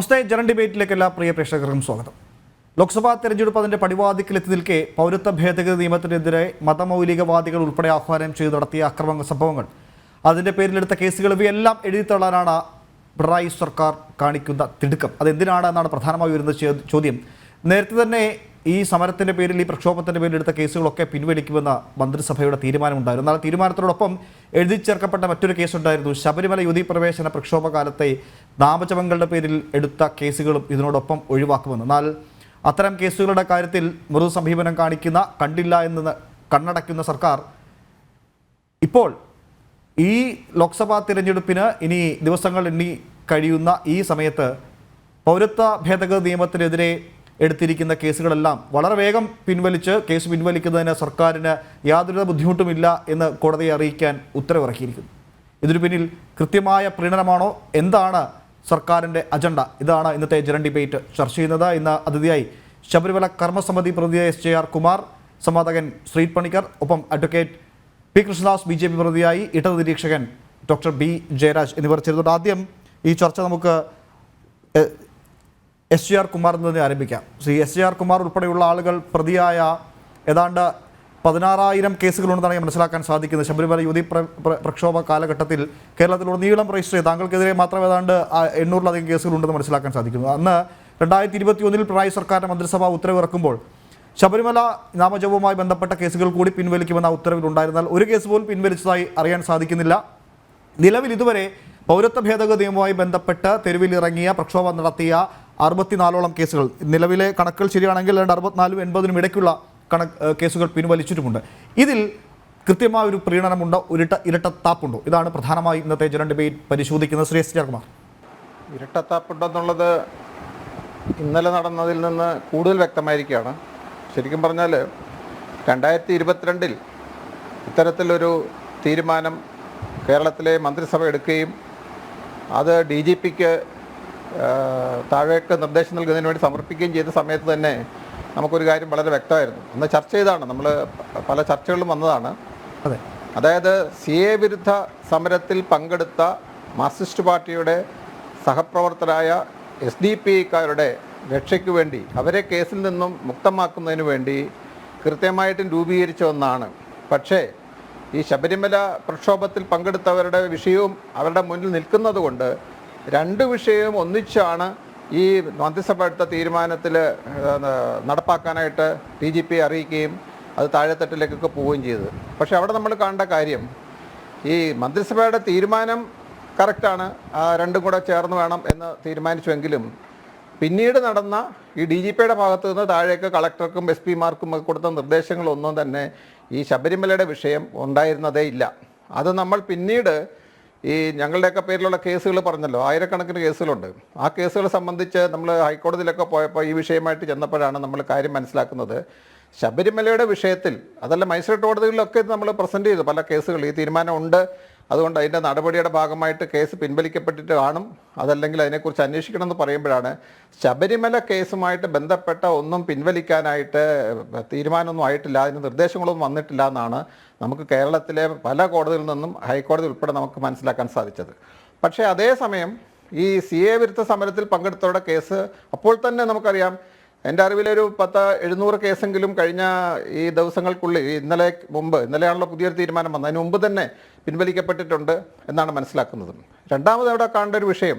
നമസ്തേ. General ഡിബേറ്റിലേക്ക് എല്ലാ പ്രിയ പ്രേക്ഷകർക്കും സ്വാഗതം. ലോക്സഭാ തെരഞ്ഞെടുപ്പ് അതിൻ്റെ പടിവാതിക്കലെത്തി നിൽക്കെ പൗരത്വ ഭേദഗതി നിയമത്തിനെതിരെ മതമൗലികവാദികൾ ഉൾപ്പെടെ ആഹ്വാനം ചെയ്ത് നടത്തിയ അക്രമ സംഭവങ്ങൾ, അതിൻ്റെ പേരിലെടുത്ത കേസുകൾ, ഇവയെല്ലാം എഴുതിത്തള്ളാനാണ് പിണറായി സർക്കാർ കാണിക്കുന്ന തിടുക്കം. അതെന്തിനാണ് എന്നാണ് പ്രധാനമായി വരുന്ന ചോദ്യം. നേരത്തെ തന്നെ ഈ സമരത്തിൻ്റെ പേരിൽ, ഈ പ്രക്ഷോഭത്തിൻ്റെ പേരിൽ എടുത്ത കേസുകളൊക്കെ പിൻവലിക്കുമെന്ന മന്ത്രിസഭയുടെ തീരുമാനമുണ്ടായിരുന്നു. എന്നാൽ തീരുമാനത്തോടൊപ്പം എഴുതി ചേർക്കപ്പെട്ട മറ്റൊരു കേസുണ്ടായിരുന്നു. ശബരിമല യുവതീ പ്രവേശന പ്രക്ഷോഭകാലത്തെ നാമജപങ്ങളുടെ പേരിൽ എടുത്ത കേസുകളും ഇതിനോടൊപ്പം ഒഴിവാക്കുമെന്ന്. എന്നാൽ അത്തരം കേസുകളുടെ കാര്യത്തിൽ മൃദു സമീപനം കാണിക്കുന്ന, കണ്ടില്ല എന്ന് കണ്ണടയ്ക്കുന്ന സർക്കാർ ഇപ്പോൾ ഈ ലോക്സഭാ തിരഞ്ഞെടുപ്പിന് ഇനി ദിവസങ്ങൾ എണ്ണി കഴിയുന്ന ഈ സമയത്ത് പൗരത്വ ഭേദഗതി നിയമത്തിനെതിരെ എടുത്തിരിക്കുന്ന കേസുകളെല്ലാം വളരെ വേഗം പിൻവലിച്ച്, കേസ് പിൻവലിക്കുന്നതിന് സർക്കാരിന് യാതൊരു ബുദ്ധിമുട്ടുമില്ല എന്ന് കോടതിയെ അറിയിക്കാൻ ഉത്തരവിറക്കിയിരിക്കുന്നു. ഇതിനു പിന്നിൽ കൃത്യമായ പ്രീണനമാണോ? എന്താണ് സർക്കാരിൻ്റെ അജണ്ട? ഇതാണ് ഇന്നത്തെ ജനറൽ ഡിബേറ്റ് ചർച്ച ചെയ്യുന്നത്. ഇന്ന് അതിഥിയായി ശബരിമല കർമ്മസമിതി പ്രതിനിധി SJR കുമാർ, സംവാദകൻ ശ്രീ പണിക്കർ, ഒപ്പം അഡ്വക്കേറ്റ് പി കൃഷ്ണദാസ്, BJP പ്രതിനിധിയായി ഇടത് നിരീക്ഷകൻ ഡോക്ടർ B ജയരാജ് എന്നിവർ ചേർന്നുകൊണ്ട് ആദ്യം ഈ ചർച്ച നമുക്ക് SJR കുമാറിൽ നിന്ന് ആരംഭിക്കാം. ശ്രീ SJR കുമാർ ഉൾപ്പെടെയുള്ള ആളുകൾ പ്രതിയായ ഏതാണ്ട് 16,000 കേസുകളുണ്ടെന്നാണ് ഞാൻ മനസ്സിലാക്കാൻ സാധിക്കുന്നത്. ശബരിമല യുവതീ പ്രക്ഷോഭ കാലഘട്ടത്തിൽ കേരളത്തിലുടനീളം രജിസ്റ്റർ ചെയ്ത് താങ്കൾക്കെതിരെ മാത്രം ഏതാണ്ട് 800-ലധികം കേസുകളുണ്ടെന്ന് മനസ്സിലാക്കാൻ സാധിക്കുന്നു. അന്ന് 2021 പിണറായി സർക്കാരിൻ്റെ മന്ത്രിസഭ ഉത്തരവിറക്കുമ്പോൾ ശബരിമല നാമജപവുമായി ബന്ധപ്പെട്ട കേസുകൾ കൂടി പിൻവലിക്കുമെന്ന ഉത്തരവിലുണ്ടായിരുന്നാൽ ഒരു കേസ് പോലും പിൻവലിച്ചതായി അറിയാൻ സാധിക്കുന്നില്ല. നിലവിൽ ഇതുവരെ പൗരത്വ ഭേദഗതി നിയമവുമായി ബന്ധപ്പെട്ട് തെരുവിലിറങ്ങിയ, പ്രക്ഷോഭം നടത്തിയ 64ഓളം കേസുകൾ, നിലവിലെ കണക്കുകൾ ശരിയാണെങ്കിൽ 64-നും 80-നും ഇടയ്ക്കുള്ള കേസുകൾ പിൻവലിച്ചിട്ടുമുണ്ട്. ഇതിൽ കൃത്യമായ ഒരു പ്രീണനമുണ്ടോ, ഇരട്ടത്താപ്പുണ്ടോ? ഇതാണ് പ്രധാനമായും ഇന്നത്തെ ജനറൽ ഡിബേറ്റ് പരിശോധിക്കുന്നത്. ശ്രീ SJR കുമാർ. ഇരട്ടത്താപ്പുണ്ടെന്നുള്ളത് ഇന്നലെ നടന്നതിൽ നിന്ന് കൂടുതൽ വ്യക്തമായിരിക്കുകയാണ്. ശരിക്കും പറഞ്ഞാൽ 2022 ഇത്തരത്തിലൊരു തീരുമാനം കേരളത്തിലെ മന്ത്രിസഭ എടുക്കുകയും അത് DGPക്ക് താഴേക്ക് നിർദ്ദേശം നൽകുന്നതിന് വേണ്ടി സമർപ്പിക്കുകയും ചെയ്ത സമയത്ത് തന്നെ നമുക്കൊരു കാര്യം വളരെ വ്യക്തമായിരുന്നു. അന്ന് ചർച്ച ചെയ്താണ്, നമ്മൾ പല ചർച്ചകളിലും വന്നതാണ്. അതായത് CA വിരുദ്ധ സമരത്തിൽ പങ്കെടുത്ത മാർക്സിസ്റ്റ് പാർട്ടിയുടെ സഹപ്രവർത്തകരായ SDP-ക്കാരുടെ രക്ഷയ്ക്ക് വേണ്ടി, അവരെ കേസിൽ നിന്നും മുക്തമാക്കുന്നതിന് വേണ്ടി കൃത്യമായിട്ടും രൂപീകരിച്ച ഒന്നാണ്. പക്ഷേ ഈ ശബരിമല പ്രക്ഷോഭത്തിൽ പങ്കെടുത്തവരുടെ വിഷയവും അവരുടെ മുന്നിൽ നിൽക്കുന്നത് കൊണ്ട് രണ്ട് വിഷയവും ഒന്നിച്ചാണ് ഈ മന്ത്രിസഭ എടുത്ത തീരുമാനത്തിൽ നടപ്പാക്കാനായിട്ട് DGP അറിയിക്കുകയും അത് താഴെത്തട്ടിലേക്കൊക്കെ പോവുകയും ചെയ്തത്. പക്ഷേ അവിടെ നമ്മൾ കാണേണ്ട കാര്യം, ഈ മന്ത്രിസഭയുടെ തീരുമാനം കറക്റ്റാണ്, രണ്ടും കൂടെ ചേർന്ന് വേണം എന്ന് തീരുമാനിച്ചുവെങ്കിലും പിന്നീട് നടന്ന ഈ DGPയുടെ ഭാഗത്തു നിന്ന് താഴേക്ക് കളക്ടർക്കും SP-മാർക്കും ഒക്കെ കൊടുത്ത നിർദ്ദേശങ്ങളൊന്നും തന്നെ ഈ ശബരിമലയുടെ വിഷയം ഉണ്ടായിരുന്നതേ ഇല്ല. അത് നമ്മൾ പിന്നീട് ഈ ഞങ്ങളുടെയൊക്കെ പേരിലുള്ള കേസുകൾ പറഞ്ഞല്ലോ, ആയിരക്കണക്കിന് കേസുകളുണ്ട്. ആ കേസുകൾ സംബന്ധിച്ച് നമ്മൾ ഹൈക്കോടതിയിലൊക്കെ പോയപ്പോൾ ഈ വിഷയമായിട്ട് ചെന്നപ്പോഴാണ് നമ്മൾ കാര്യം മനസ്സിലാക്കുന്നത്. ശബരിമലയുടെ വിഷയത്തിൽ, അതല്ല മജിസ്ട്രേറ്റ് കോടതികളിലൊക്കെ നമ്മൾ പ്രസൻറ്റ് ചെയ്തു പല കേസുകൾ. ഈ തീരുമാനം ഉണ്ട്, അതുകൊണ്ട് അതിൻ്റെ നടപടിയുടെ ഭാഗമായിട്ട് കേസ് പിൻവലിക്കപ്പെട്ടിട്ട് കാണും, അതല്ലെങ്കിൽ അതിനെക്കുറിച്ച് അന്വേഷിക്കണം എന്ന് പറയുമ്പോഴാണ് ശബരിമല കേസുമായിട്ട് ബന്ധപ്പെട്ട ഒന്നും പിൻവലിക്കാനായിട്ട് തീരുമാനമൊന്നും ആയിട്ടില്ല, അതിന് നിർദ്ദേശങ്ങളൊന്നും വന്നിട്ടില്ല എന്നാണ് നമുക്ക് കേരളത്തിലെ പല കോടതികളിൽ നിന്നും ഹൈക്കോടതി ഉൾപ്പെടെ നമുക്ക് മനസ്സിലാക്കാൻ സാധിച്ചത്. പക്ഷേ അതേസമയം ഈ CA വിരുദ്ധ സമരത്തിൽ പങ്കെടുത്തവരുടെ കേസ് അപ്പോൾ തന്നെ നമുക്കറിയാം, എൻ്റെ അറിവിലൊരു 700 കേസെങ്കിലും കഴിഞ്ഞ ഈ ദിവസങ്ങൾക്കുള്ളിൽ, ഇന്നലെയാണല്ലോ പുതിയൊരു തീരുമാനം വന്നത്, അതിന് മുമ്പ് തന്നെ പിൻവലിക്കപ്പെട്ടിട്ടുണ്ട് എന്നാണ് മനസ്സിലാക്കുന്നത്. രണ്ടാമത് അവിടെ കാണേണ്ട ഒരു വിഷയം,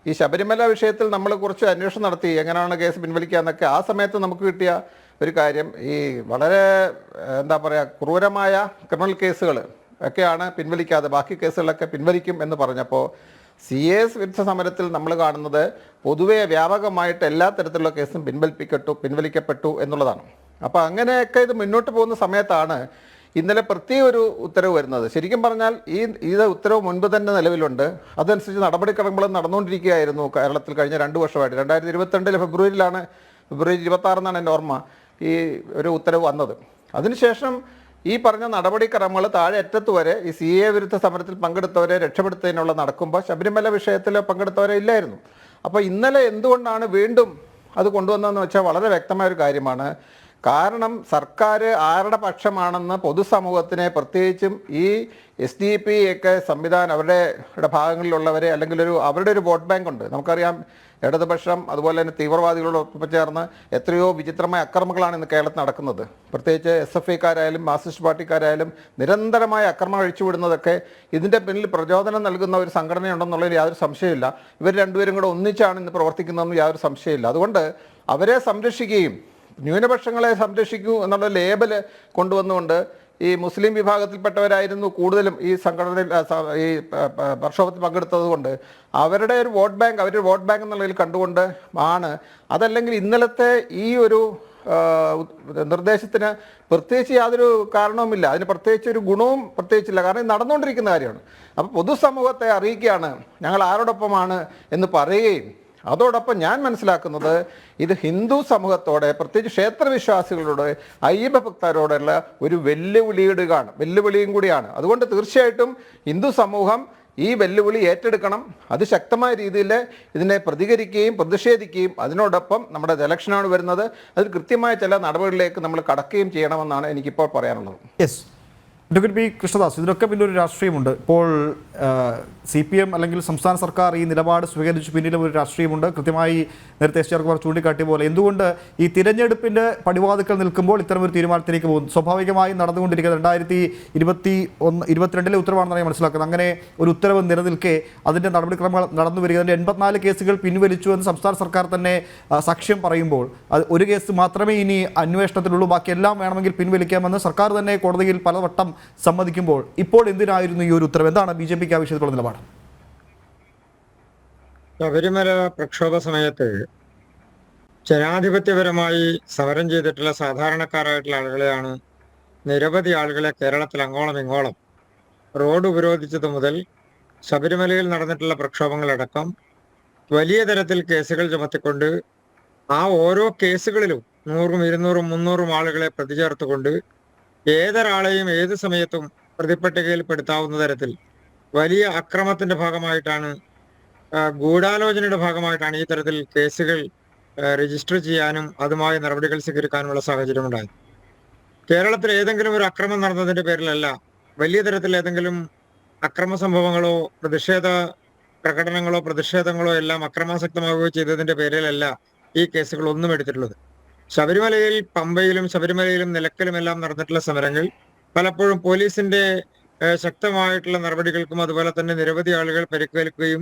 ഈ ശബരിമല വിഷയത്തിൽ നമ്മൾ കുറച്ച് അന്വേഷണം നടത്തി എങ്ങനെയാണ് കേസ് പിൻവലിക്കുക എന്നൊക്കെ. ആ സമയത്ത് നമുക്ക് കിട്ടിയ ഒരു കാര്യം, ഈ വളരെ ക്രൂരമായ ക്രിമിനൽ കേസുകൾ ഒക്കെയാണ് പിൻവലിക്കാതെ, ബാക്കി കേസുകളൊക്കെ പിൻവലിക്കും എന്ന് പറഞ്ഞപ്പോൾ CA വിരുദ്ധ സമരത്തിൽ നമ്മൾ കാണുന്നത് പൊതുവെ വ്യാപകമായിട്ട് എല്ലാ തരത്തിലുള്ള കേസും പിൻവലിക്കപ്പെട്ടു എന്നുള്ളതാണ്. അപ്പോൾ അങ്ങനെയൊക്കെ ഇത് മുന്നോട്ട് പോകുന്ന സമയത്താണ് ഇന്നലെ പ്രത്യേക ഒരു ഉത്തരവ് വരുന്നത്. ശരിക്കും പറഞ്ഞാൽ ഈ ഉത്തരവ് മുൻപ് തന്നെ നിലവിലുണ്ട്. അതനുസരിച്ച് നടപടിക്രമങ്ങളും നടന്നുകൊണ്ടിരിക്കുകയായിരുന്നു കേരളത്തിൽ കഴിഞ്ഞ 2 വർഷമായിട്ട്. 2022 ഫെബ്രുവരിയിലാണ്, ഫെബ്രുവരി 26 എന്നാണ് എൻ്റെ ഓർമ്മ, ഈ ഒരു ഉത്തരവ് വന്നത്. അതിനുശേഷം ഈ പറഞ്ഞ നടപടിക്രമങ്ങൾ താഴെ അറ്റത്ത് വരെ ഈ CA വിരുദ്ധ സമരത്തിൽ പങ്കെടുത്തവരെ രക്ഷപ്പെടുത്തുന്നതിനുള്ള നടക്കുമ്പോൾ ശബരിമല വിഷയത്തിൽ പങ്കെടുത്തവരെ ഇല്ലായിരുന്നു. അപ്പോൾ ഇന്നലെ എന്തുകൊണ്ടാണ് വീണ്ടും അത് കൊണ്ടുവന്നതെന്ന് വെച്ചാൽ വളരെ വ്യക്തമായൊരു കാര്യമാണ്. കാരണം സർക്കാർ ആരുടെ പക്ഷമാണെന്ന് പൊതുസമൂഹത്തിനെ, പ്രത്യേകിച്ചും ഈ SDP ഒക്കെ സംവിധാനം അവരുടെ ഭാഗങ്ങളിലുള്ളവരെ, അല്ലെങ്കിൽ അവരുടെ ഒരു വോട്ട് ബാങ്ക് ഉണ്ട്. നമുക്കറിയാം, ഇടതുപക്ഷം അതുപോലെ തന്നെ തീവ്രവാദികളോടൊപ്പം ചേർന്ന് എത്രയോ വിചിത്രമായ അക്രമങ്ങളാണ് ഇന്ന് കേരളത്തിൽ നടക്കുന്നത്. പ്രത്യേകിച്ച് SFIക്കാരായാലും മാർക്സിസ്റ്റ് പാർട്ടിക്കാരായാലും നിരന്തരമായ അക്രമം അഴിച്ചുവിടുന്നതൊക്കെ ഇതിൻ്റെ പിന്നിൽ പ്രചോദനം നൽകുന്ന ഒരു സംഘടനയുണ്ടെന്നുള്ളതിൽ യാതൊരു സംശയമില്ല. ഇവർ രണ്ടുപേരും കൂടെ ഒന്നിച്ചാണ് ഇന്ന് പ്രവർത്തിക്കുന്നതെന്ന് യാതൊരു സംശയമില്ല. അതുകൊണ്ട് അവരെ സംരക്ഷിക്കുകയും ന്യൂനപക്ഷങ്ങളെ സംരക്ഷിക്കൂ എന്നുള്ള ലേബല് കൊണ്ടുവന്നുകൊണ്ട് ഈ മുസ്ലിം വിഭാഗത്തിൽപ്പെട്ടവരായിരുന്നു കൂടുതലും ഈ സംഘടനയിൽ ഈ പ്രക്ഷോഭത്തിൽ പങ്കെടുത്തത് കൊണ്ട് അവരുടെ ഒരു വോട്ട് ബാങ്ക് എന്നുള്ളതിൽ കണ്ടുകൊണ്ട് ആണ്. അതല്ലെങ്കിൽ ഇന്നലത്തെ ഈ ഒരു നിർദ്ദേശത്തിന് പ്രത്യേകിച്ച് യാതൊരു കാരണവുമില്ല, അതിന് പ്രത്യേകിച്ച് ഒരു ഗുണവും പ്രത്യേകിച്ചില്ല. കാരണം ഇത് നടന്നുകൊണ്ടിരിക്കുന്ന കാര്യമാണ്. അപ്പോൾ പൊതുസമൂഹത്തെ അറിയിക്കുകയാണ് ഞങ്ങൾ ആരോടൊപ്പമാണ് എന്ന് പറയുകയും അതോടൊപ്പം ഞാൻ മനസ്സിലാക്കുന്നത് ഇത് ഹിന്ദു സമൂഹത്തോടെ, പ്രത്യേകിച്ച് ക്ഷേത്രവിശ്വാസികളോട്, അയ്യപ്പ ഭക്തരോടുള്ള ഒരു വെല്ലുവിളിയും കൂടിയാണ്. അതുകൊണ്ട് തീർച്ചയായിട്ടും ഹിന്ദു സമൂഹം ഈ വെല്ലുവിളി ഏറ്റെടുക്കണം. അത് ശക്തമായ രീതിയിൽ ഇതിനെ പ്രതിഷേധിക്കുകയും അതിനോടൊപ്പം നമ്മുടെ ഇലക്ഷനാണ് വരുന്നത്, അതിൽ കൃത്യമായ ചില നടപടികളിലേക്ക് നമ്മൾ കടക്കുകയും ചെയ്യണമെന്നാണ് എനിക്കിപ്പോൾ പറയാനുള്ളത്. യെസ്, അഡ്വക്കേറ്റ് പി കൃഷ്ണദാസ്, ഇതിനൊക്കെ പിന്നൊരു രാഷ്ട്രീയമുണ്ട്. ഇപ്പോൾ CPM അല്ലെങ്കിൽ സംസ്ഥാന സർക്കാർ ഈ നിലപാട് സ്വീകരിച്ചു പിന്നിലും ഒരു രാഷ്ട്രീയമുണ്ട്. കൃത്യമായി നേരത്തെ SR കുമാർ ചൂണ്ടിക്കാട്ടിയ പോലെ എന്തുകൊണ്ട് ഈ തിരഞ്ഞെടുപ്പിൻ്റെ പടിവാതിക്കൽ നിൽക്കുമ്പോൾ ഇത്തരമൊരു തീരുമാനത്തിലേക്ക് പോകുന്നു? സ്വാഭാവികമായും നടന്നുകൊണ്ടിരിക്കുന്നത് 2022 ഉത്തരവാണെന്നാണ് ഞാൻ മനസ്സിലാക്കുന്നത്. അങ്ങനെ ഒരു ഉത്തരവ് നിലനിൽക്കെ അതിൻ്റെ നടപടിക്രമങ്ങൾ നടന്നു വരിക, അതിൻ്റെ 84 കേസുകൾ പിൻവലിച്ചു എന്ന് സംസ്ഥാന സർക്കാർ തന്നെ സാക്ഷ്യം പറയുമ്പോൾ അത് ഒരു കേസ് മാത്രമേ ഇനി അന്വേഷണത്തിലുള്ളൂ, ബാക്കിയെല്ലാം വേണമെങ്കിൽ പിൻവലിക്കാമെന്ന് സർക്കാർ തന്നെ കോടതിയിൽ പലവട്ടം സമ്മതിക്കുമ്പോൾ ഇപ്പോൾ എന്തിനായിരുന്നു ഈ ഒരു ഉത്തരവ്? എന്താണ് BJPക്ക് ആ വിഷയത്തിലുള്ള നിലപാട്? ശബരിമല പ്രക്ഷോഭ സമയത്ത് ജനാധിപത്യപരമായി സമരം ചെയ്തിട്ടുള്ള സാധാരണക്കാരായിട്ടുള്ള ആളുകളെയാണ് നിരവധി ആളുകളെ കേരളത്തിൽ അങ്ങോളം ഇങ്ങോളം റോഡ് ഉപരോധിച്ചത് മുതൽ ശബരിമലയിൽ നടന്നിട്ടുള്ള പ്രക്ഷോഭങ്ങളടക്കം വലിയ തരത്തിൽ കേസുകൾ ചുമത്തിക്കൊണ്ട് ആ ഓരോ കേസുകളിലും 100, 200, 300 ആളുകളെ പ്രതി ചേർത്തുകൊണ്ട് ഏതൊരാളെയും ഏത് സമയത്തും പ്രതിപട്ടികയിൽപ്പെടുത്താവുന്ന തരത്തിൽ വലിയ അക്രമത്തിന്റെ ഭാഗമായിട്ടാണ്, ഗൂഢാലോചനയുടെ ഭാഗമായിട്ടാണ് ഈ തരത്തിൽ കേസുകൾ രജിസ്റ്റർ ചെയ്യാനും അതുമായി നടപടികൾ സ്വീകരിക്കാനുമുള്ള സാഹചര്യം ഉണ്ടായത്. കേരളത്തിൽ ഏതെങ്കിലും ഒരു അക്രമം നടന്നതിന്റെ പേരിലല്ല, വലിയ തരത്തിൽ ഏതെങ്കിലും അക്രമ സംഭവങ്ങളോ പ്രതിഷേധ പ്രകടനങ്ങളോ പ്രതിഷേധങ്ങളോ എല്ലാം അക്രമാസക്തമാവുകയോ ചെയ്തതിന്റെ പേരിലല്ല ഈ കേസുകൾ ഒന്നും എടുത്തിട്ടുള്ളത്. ശബരിമലയിൽ, പമ്പയിലും ശബരിമലയിലും നിലക്കലുമെല്ലാം നടന്നിട്ടുള്ള സമരങ്ങൾ പലപ്പോഴും പോലീസിന്റെ ശക്തമായിട്ടുള്ള നടപടികൾക്കും അതുപോലെ തന്നെ നിരവധി ആളുകൾ പരിക്കേൽക്കുകയും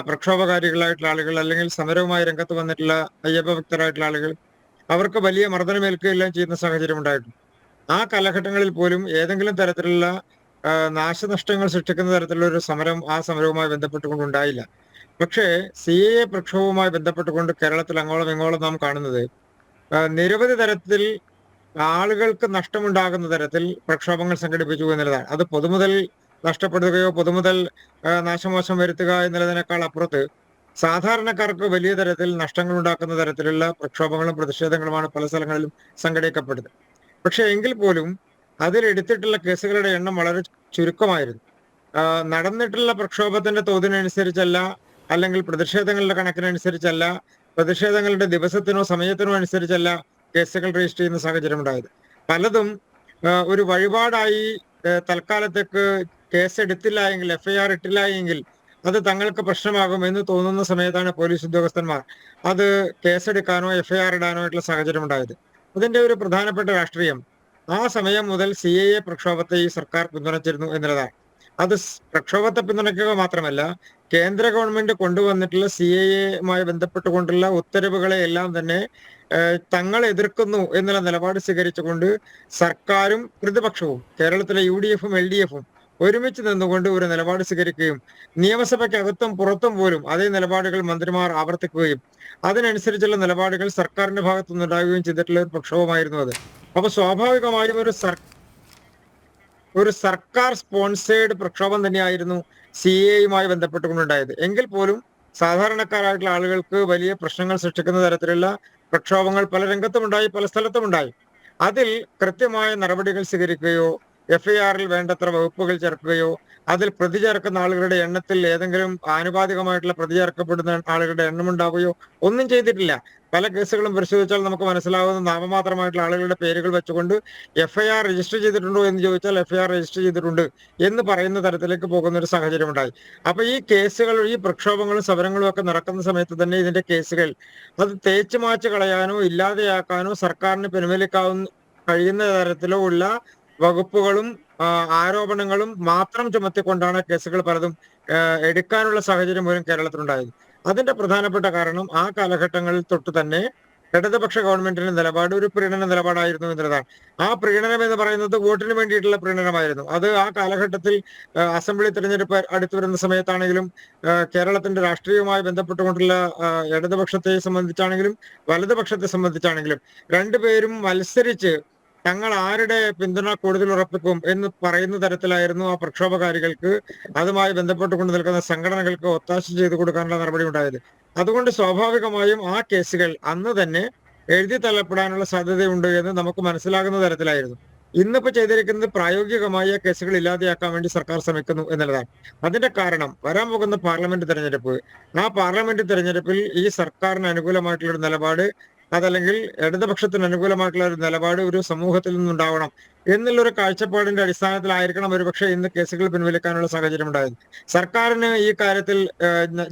പ്രക്ഷോഭകാരികളായിട്ടുള്ള ആളുകൾ അല്ലെങ്കിൽ സമരവുമായി രംഗത്ത് വന്നിട്ടുള്ള അയ്യപ്പ ഭക്തരായിട്ടുള്ള ആളുകൾ അവർക്ക് വലിയ മർദ്ദനമേൽക്കുകയെല്ലാം ചെയ്യുന്ന സാഹചര്യം ഉണ്ടായിട്ടുണ്ട്. ആ കാലഘട്ടങ്ങളിൽ പോലും ഏതെങ്കിലും തരത്തിലുള്ള നാശനഷ്ടങ്ങൾ സൃഷ്ടിക്കുന്ന തരത്തിലുള്ള ഒരു സമരം ആ സമരവുമായി ബന്ധപ്പെട്ടുകൊണ്ടുണ്ടായില്ല. പക്ഷേ CAA പ്രക്ഷോഭവുമായി ബന്ധപ്പെട്ടുകൊണ്ട് കേരളത്തിൽ അങ്ങോളം ഇങ്ങോളം നാം കാണുന്നത് നിരവധി തരത്തിൽ ആളുകൾക്ക് നഷ്ടമുണ്ടാകുന്ന തരത്തിൽ പ്രക്ഷോഭങ്ങൾ സംഘടിപ്പിച്ചു എന്നുള്ളതാണ്. അത് പൊതുമുതൽ നഷ്ടപ്പെടുകയോ പൊതുമുതൽ നാശമോശം വരുത്തുക എന്നുള്ളതിനേക്കാൾ അപ്പുറത്ത് സാധാരണക്കാർക്ക് വലിയ തരത്തിൽ നഷ്ടങ്ങൾ ഉണ്ടാക്കുന്ന തരത്തിലുള്ള പ്രക്ഷോഭങ്ങളും പ്രതിഷേധങ്ങളുമാണ് പല സ്ഥലങ്ങളിലും സംഘടിപ്പിക്കപ്പെടുന്നത്. പക്ഷെ എങ്കിൽ പോലും അതിലെടുത്തിട്ടുള്ള കേസുകളുടെ എണ്ണം വളരെ ചുരുക്കമായിരുന്നു. നടന്നിട്ടുള്ള പ്രക്ഷോഭത്തിന്റെ തോതിനനുസരിച്ചല്ല, അല്ലെങ്കിൽ പ്രതിഷേധങ്ങളുടെ കണക്കിനനുസരിച്ചല്ല, പ്രതിഷേധങ്ങളുടെ ദിവസത്തിനോ സമയത്തിനോ അനുസരിച്ചല്ല കേസുകൾ രജിസ്റ്റർ ചെയ്യുന്ന സാഹചര്യം ഉണ്ടായത്. പലതും ഒരു വഴിപാടായി തൽക്കാലത്തേക്ക് കേസ് എടുത്തില്ല എങ്കിൽ, FIR ഇട്ടില്ല എങ്കിൽ അത് തങ്ങൾക്ക് പ്രശ്നമാകും എന്ന് തോന്നുന്ന സമയത്താണ് പോലീസ് ഉദ്യോഗസ്ഥന്മാർ അത് കേസെടുക്കാനോ FIR ഇടാനോ ആയിട്ടുള്ള സാഹചര്യം ഉണ്ടായത്. അതിന്റെ ഒരു പ്രധാനപ്പെട്ട രാഷ്ട്രീയം ആ സമയം മുതൽ CAA പ്രക്ഷോഭത്തെ ഈ സർക്കാർ പിന്തുണച്ചിരുന്നു എന്നുള്ളതാണ്. അത് പ്രക്ഷോഭത്തെ പിന്തുണയ്ക്കുക മാത്രമല്ല, കേന്ദ്ര ഗവൺമെന്റ് കൊണ്ടുവന്നിട്ടുള്ള CAA-യുമായി ബന്ധപ്പെട്ടുകൊണ്ടുള്ള ഉത്തരവുകളെ എല്ലാം തന്നെ തങ്ങൾ എതിർക്കുന്നു എന്നുള്ള നിലപാട് സ്വീകരിച്ചുകൊണ്ട് സർക്കാരും പ്രതിപക്ഷവും, കേരളത്തിലെ UDF-ഉം LDF-ഉം ഒരുമിച്ച് നിന്നുകൊണ്ട് ഒരു നിലപാട് സ്വീകരിക്കുകയും നിയമസഭയ്ക്കകത്തും പുറത്തും പോലും അതേ നിലപാടുകൾ മന്ത്രിമാർ ആവർത്തിക്കുകയും അതിനനുസരിച്ചുള്ള നിലപാടുകൾ സർക്കാരിന്റെ ഭാഗത്തുനിന്നുണ്ടാകുകയും ചെയ്തിട്ടുള്ള ഒരു പ്രക്ഷോഭമായിരുന്നു അത്. അപ്പൊ സ്വാഭാവികമായും ഒരു സർക്കാർ സ്പോൺസേഡ് പ്രക്ഷോഭം തന്നെയായിരുന്നു CAA-യുമായി ബന്ധപ്പെട്ടുകൊണ്ടുണ്ടായത്. എങ്കിൽ പോലും സാധാരണക്കാരായിട്ടുള്ള ആളുകൾക്ക് വലിയ പ്രശ്നങ്ങൾ സൃഷ്ടിക്കുന്ന തരത്തിലുള്ള പ്രക്ഷോഭങ്ങൾ പല രംഗത്തുമുണ്ടായി, പല സ്ഥലത്തുമുണ്ടായി. അതിൽ കൃത്യമായ നടപടികൾ സ്വീകരിക്കുകയോ FIR-ൽ വേണ്ടത്ര വകുപ്പുകൾ ചേർക്കുകയോ അതിൽ പ്രതി ചേർക്കുന്ന ആളുകളുടെ എണ്ണത്തിൽ ഏതെങ്കിലും ആനുപാതികമായിട്ടുള്ള പ്രതി ചേർക്കപ്പെടുന്ന ആളുകളുടെ എണ്ണം ഉണ്ടാവുകയോ ഒന്നും ചെയ്തിട്ടില്ല. പല കേസുകളും പരിശോധിച്ചാൽ നമുക്ക് മനസ്സിലാവുന്ന നാമമാത്രമായിട്ടുള്ള ആളുകളുടെ പേരുകൾ വെച്ചുകൊണ്ട് FIR രജിസ്റ്റർ ചെയ്തിട്ടുണ്ടോ എന്ന് ചോദിച്ചാൽ FIR രജിസ്റ്റർ ചെയ്തിട്ടുണ്ട് എന്ന് പറയുന്ന തരത്തിലേക്ക് പോകുന്ന ഒരു സാഹചര്യം ഉണ്ടായി. അപ്പൊ ഈ കേസുകൾ, ഈ പ്രക്ഷോഭങ്ങളും സമരങ്ങളും ഒക്കെ നടക്കുന്ന സമയത്ത് തന്നെ ഇതിന്റെ കേസുകൾ അത് തേച്ചു മാച്ച് കളയാനോ ഇല്ലാതെയാക്കാനോ സർക്കാരിന് പിൻവലിക്കാവുന്ന കഴിയുന്ന തരത്തിലോ ഉള്ള വകുപ്പുകളും ആരോപണങ്ങളും മാത്രം ചുമത്തിക്കൊണ്ടാണ് കേസുകൾ പലതും എടുക്കാനുള്ള സാഹചര്യം പോലും കേരളത്തിലുണ്ടായത്. അതിന്റെ പ്രധാനപ്പെട്ട കാരണം ആ കാലഘട്ടങ്ങളിൽ തൊട്ട് തന്നെ ഇടതുപക്ഷ ഗവൺമെന്റിന്റെ നിലപാട് ഒരു പ്രീണന നിലപാടായിരുന്നു എന്നുള്ളതാണ്. ആ പ്രീണനം എന്ന് പറയുന്നത് വോട്ടിന് വേണ്ടിയിട്ടുള്ള പ്രീണനമായിരുന്നു. അത് ആ കാലഘട്ടത്തിൽ അസംബ്ലി തെരഞ്ഞെടുപ്പ് അടുത്തു വരുന്ന സമയത്താണെങ്കിലും കേരളത്തിന്റെ രാഷ്ട്രീയവുമായി ബന്ധപ്പെട്ടുകൊണ്ടുള്ള ഇടതുപക്ഷത്തെ സംബന്ധിച്ചാണെങ്കിലും വലതുപക്ഷത്തെ സംബന്ധിച്ചാണെങ്കിലും രണ്ടുപേരും മത്സരിച്ച് തങ്ങൾ ആരുടെ പിന്തുണ കൂടുതൽ ഉറപ്പിക്കും എന്ന് പറയുന്ന തരത്തിലായിരുന്നു ആ പ്രക്ഷോഭകാരികൾക്ക്, അതുമായി ബന്ധപ്പെട്ടുകൊണ്ട് നിൽക്കുന്ന സംഘടനകൾക്ക് ഒത്താശ ചെയ്തു കൊടുക്കാനുള്ള നടപടി ഉണ്ടായത്. അതുകൊണ്ട് സ്വാഭാവികമായും ആ കേസുകൾ അന്ന് തന്നെ എഴുതി തള്ളപ്പെടാനുള്ള സാധ്യതയുണ്ട് എന്ന് നമുക്ക് മനസ്സിലാകുന്ന തരത്തിലായിരുന്നു. ഇന്നിപ്പോ ചെയ്തിരിക്കുന്നത് പ്രായോഗികമായ കേസുകൾ ഇല്ലാതെയാക്കാൻ വേണ്ടി സർക്കാർ ശ്രമിക്കുന്നു എന്നുള്ളതാണ്. അതിന്റെ കാരണം വരാൻ പോകുന്ന പാർലമെന്റ് തെരഞ്ഞെടുപ്പ്. ആ പാർലമെന്റ് തെരഞ്ഞെടുപ്പിൽ ഈ സർക്കാരിന് അനുകൂലമായിട്ടുള്ള ഒരു നിലപാട്, അതല്ലെങ്കിൽ ഇടതുപക്ഷത്തിന് അനുകൂലമായിട്ടുള്ള ഒരു നിലപാട് ഒരു സമൂഹത്തിൽ നിന്നുണ്ടാവണം എന്നുള്ളൊരു കാഴ്ചപ്പാടിന്റെ അടിസ്ഥാനത്തിലായിരിക്കണം ഒരുപക്ഷെ ഇന്ന് കേസുകൾ പിൻവലിക്കാനുള്ള സാഹചര്യം ഉണ്ടായത്. സർക്കാരിന് ഈ കാര്യത്തിൽ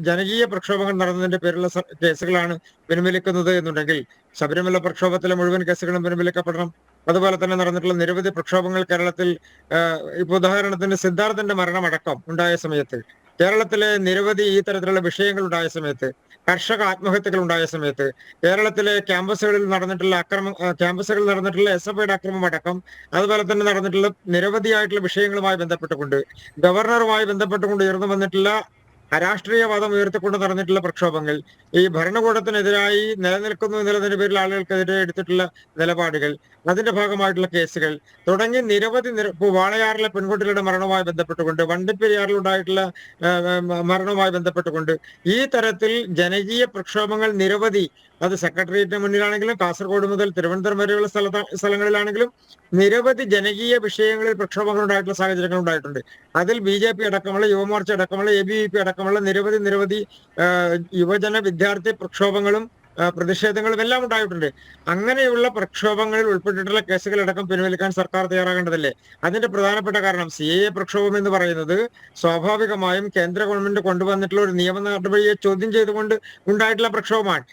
ജനകീയ പ്രക്ഷോഭങ്ങൾ നടന്നതിന്റെ പേരിലുള്ള കേസുകളാണ് പിൻവലിക്കുന്നത് എന്നുണ്ടെങ്കിൽ ശബരിമല പ്രക്ഷോഭത്തിലെ മുഴുവൻ കേസുകളും പിൻവലിക്കപ്പെടണം. അതുപോലെ തന്നെ നടന്നിട്ടുള്ള നിരവധി പ്രക്ഷോഭങ്ങൾ കേരളത്തിൽ, ഇപ്പൊ ഉദാഹരണത്തിന് സിദ്ധാർത്ഥന്റെ മരണമടക്കം ഉണ്ടായ സമയത്ത്, കേരളത്തിലെ നിരവധി ഈ തരത്തിലുള്ള വിഷയങ്ങൾ ഉണ്ടായ സമയത്ത്, കർഷക ആത്മഹത്യകൾ ഉണ്ടായ സമയത്ത്, കേരളത്തിലെ ക്യാമ്പസുകളിൽ നടന്നിട്ടുള്ള ക്യാമ്പസുകളിൽ നടന്നിട്ടുള്ള SFIയുടെ അക്രമം അടക്കം, അതുപോലെ തന്നെ നടന്നിട്ടുള്ള നിരവധിയായിട്ടുള്ള വിഷയങ്ങളുമായി ബന്ധപ്പെട്ടുകൊണ്ട് ഗവർണറുമായി ബന്ധപ്പെട്ടുകൊണ്ട് ഉയർന്നു വന്നിട്ടുള്ള അരാഷ്ട്രീയവാദം ഉയർത്തിക്കൊണ്ട് നടന്നിട്ടുള്ള പ്രക്ഷോഭങ്ങൾ, ഈ ഭരണകൂടത്തിനെതിരായി നിലനിൽക്കുന്നു എന്നുള്ളതിന്റെ പേരിൽ ആളുകൾക്കെതിരെ എടുത്തിട്ടുള്ള നിലപാടുകൾ, അതിന്റെ ഭാഗമായിട്ടുള്ള കേസുകൾ തുടങ്ങി നിരവധി വാളയാറിലെ പെൺകുട്ടികളുടെ മരണവുമായി ബന്ധപ്പെട്ടുകൊണ്ട്, വണ്ടിപ്പെരിയാറിൽ ഉണ്ടായിട്ടുള്ള മരണവുമായി ബന്ധപ്പെട്ടുകൊണ്ട് ഈ തരത്തിൽ ജനകീയ പ്രക്ഷോഭങ്ങൾ നിരവധി, അത് സെക്രട്ടേറിയറ്റിന് മുന്നിലാണെങ്കിലും കാസർഗോഡ് മുതൽ തിരുവനന്തപുരം വരെയുള്ള സ്ഥലങ്ങളിലാണെങ്കിലും നിരവധി ജനകീയ വിഷയങ്ങളിൽ പ്രക്ഷോഭങ്ങൾ ഉണ്ടായിട്ടുള്ള സാഹചര്യങ്ങൾ ഉണ്ടായിട്ടുണ്ട്. അതിൽ BJP അടക്കമുള്ള, യുവമോർച്ച അടക്കമുള്ള, ABVP അടക്കമുള്ള നിരവധി യുവജന വിദ്യാർത്ഥി പ്രക്ഷോഭങ്ങളും പ്രതിഷേധങ്ങളും എല്ലാം ഉണ്ടായിട്ടുണ്ട്. അങ്ങനെയുള്ള പ്രക്ഷോഭങ്ങളിൽ ഉൾപ്പെട്ടിട്ടുള്ള കേസുകളടക്കം പിൻവലിക്കാൻ സർക്കാർ തയ്യാറാകേണ്ടതല്ലേ? അതിന്റെ പ്രധാനപ്പെട്ട കാരണം CAA പ്രക്ഷോഭം എന്ന് പറയുന്നത് സ്വാഭാവികമായും കേന്ദ്ര ഗവൺമെന്റ് കൊണ്ടുവന്നിട്ടുള്ള ഒരു നിയമ നടപടിയെ ചോദ്യം ചെയ്തുകൊണ്ട് ഉണ്ടായിട്ടുള്ള പ്രക്ഷോഭമാണ്.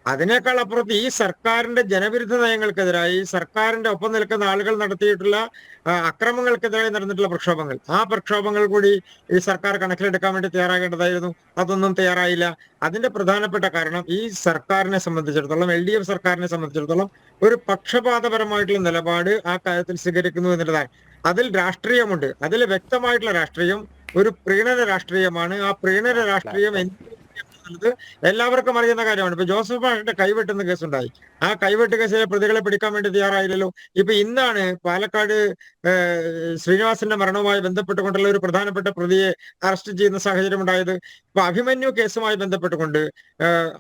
അതിനേക്കാൾ അപ്പുറത്ത് ഈ സർക്കാരിന്റെ ജനവിരുദ്ധ നയങ്ങൾക്കെതിരായി സർക്കാരിന്റെ ഒപ്പം നിൽക്കുന്ന ആളുകൾ നടത്തിയിട്ടുള്ള അക്രമങ്ങൾക്കെതിരായി നടന്നിട്ടുള്ള പ്രക്ഷോഭങ്ങൾ, ആ പ്രക്ഷോഭങ്ങൾ കൂടി ഈ സർക്കാർ കണക്കിലെടുക്കാൻ വേണ്ടി തയ്യാറാകേണ്ടതായിരുന്നു. അതൊന്നും തയ്യാറായില്ല. അതിന്റെ പ്രധാനപ്പെട്ട കാരണം ഈ സർക്കാരിനെ സംബന്ധിച്ചിടത്തോളം, LDF സർക്കാരിനെ സംബന്ധിച്ചിടത്തോളം ഒരു പക്ഷപാതപരമായിട്ടുള്ള നിലപാട് ആ കാര്യത്തിൽ സ്വീകരിക്കുന്നു എന്നുള്ളതാണ്. അതിൽ രാഷ്ട്രീയമുണ്ട്. അതിൽ വ്യക്തമായിട്ടുള്ള രാഷ്ട്രീയം ഒരു പ്രീണന രാഷ്ട്രീയമാണ്. ആ പ്രീണന രാഷ്ട്രീയം എന്നുള്ളത് എല്ലാവർക്കും അറിയുന്ന കാര്യമാണ്. ഇപ്പൊ ജോസഫ് മാഷിന്റെ കൈവെട്ടുന്ന കേസുണ്ടായി. ആ കൈവെട്ട് കേസിലെ പ്രതികളെ പിടിക്കാൻ വേണ്ടി തയ്യാറായില്ലല്ലോ. ഇപ്പൊ ഇന്നാണ് പാലക്കാട് ശ്രീനിവാസന്റെ മരണവുമായി ബന്ധപ്പെട്ടുകൊണ്ടുള്ള ഒരു പ്രധാനപ്പെട്ട പ്രതിയെ അറസ്റ്റ് ചെയ്യുന്ന സാഹചര്യം ഉണ്ടായത്. ഇപ്പൊ അഭിമന്യു കേസുമായി ബന്ധപ്പെട്ടുകൊണ്ട്,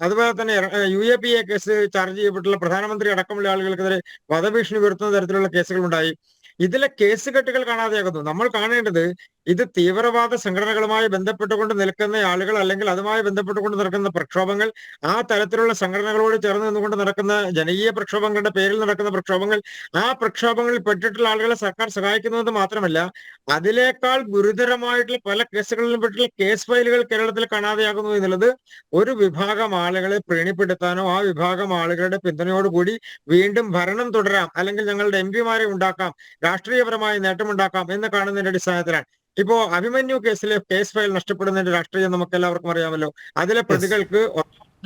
അതുപോലെ തന്നെ UAPA കേസ് ചാർജ് ചെയ്യപ്പെട്ടുള്ള പ്രധാനമന്ത്രി അടക്കമുള്ള ആളുകൾക്കെതിരെ വധഭീഷണി ഉയർത്തുന്ന തരത്തിലുള്ള കേസുകൾ ഉണ്ടായി. ഇതിലെ കേസുകെട്ടുകൾ കാണാതെയാകുന്നു. നമ്മൾ കാണേണ്ടത് ഇത് തീവ്രവാദ സംഘടനകളുമായി ബന്ധപ്പെട്ടുകൊണ്ട് നിൽക്കുന്ന ആളുകൾ, അല്ലെങ്കിൽ അതുമായി ബന്ധപ്പെട്ടുകൊണ്ട് നടക്കുന്ന പ്രക്ഷോഭങ്ങൾ, ആ തരത്തിലുള്ള സംഘടനകളോട് ചേർന്ന് നിന്നുകൊണ്ട് നടക്കുന്ന ജനകീയ പ്രക്ഷോഭങ്ങളുടെ പേരിൽ നടക്കുന്ന പ്രക്ഷോഭങ്ങൾ, ആ പ്രക്ഷോഭങ്ങളിൽ പെട്ടിട്ടുള്ള ആളുകളെ സർക്കാർ സഹായിക്കുന്നത് മാത്രമല്ല, അതിനേക്കാൾ ഗുരുതരമായിട്ടുള്ള പല കേസുകളിലും പെട്ടിട്ടുള്ള കേസ് ഫയലുകൾ കേരളത്തിൽ കാണാതെയാകുന്നു എന്നുള്ളത് ഒരു വിഭാഗം ആളുകളെ പ്രീണിപ്പെടുത്താനോ ആ വിഭാഗം ആളുകളുടെ പിന്തുണയോടുകൂടി വീണ്ടും ഭരണം തുടരാം, അല്ലെങ്കിൽ ഞങ്ങളുടെ MP-മാരെ ഉണ്ടാക്കാം, രാഷ്ട്രീയപരമായ നേട്ടമുണ്ടാക്കാം എന്ന് കാണുന്നതിന്റെ അടിസ്ഥാനത്തിലാണ്. ഇപ്പോ അഭിമന്യു കേസിലെ കേസ് ഫയൽ നഷ്ടപ്പെടുന്നതിന്റെ രാഷ്ട്രീയം നമുക്ക് എല്ലാവർക്കും അറിയാമല്ലോ. അതിലെ പ്രതികൾക്ക്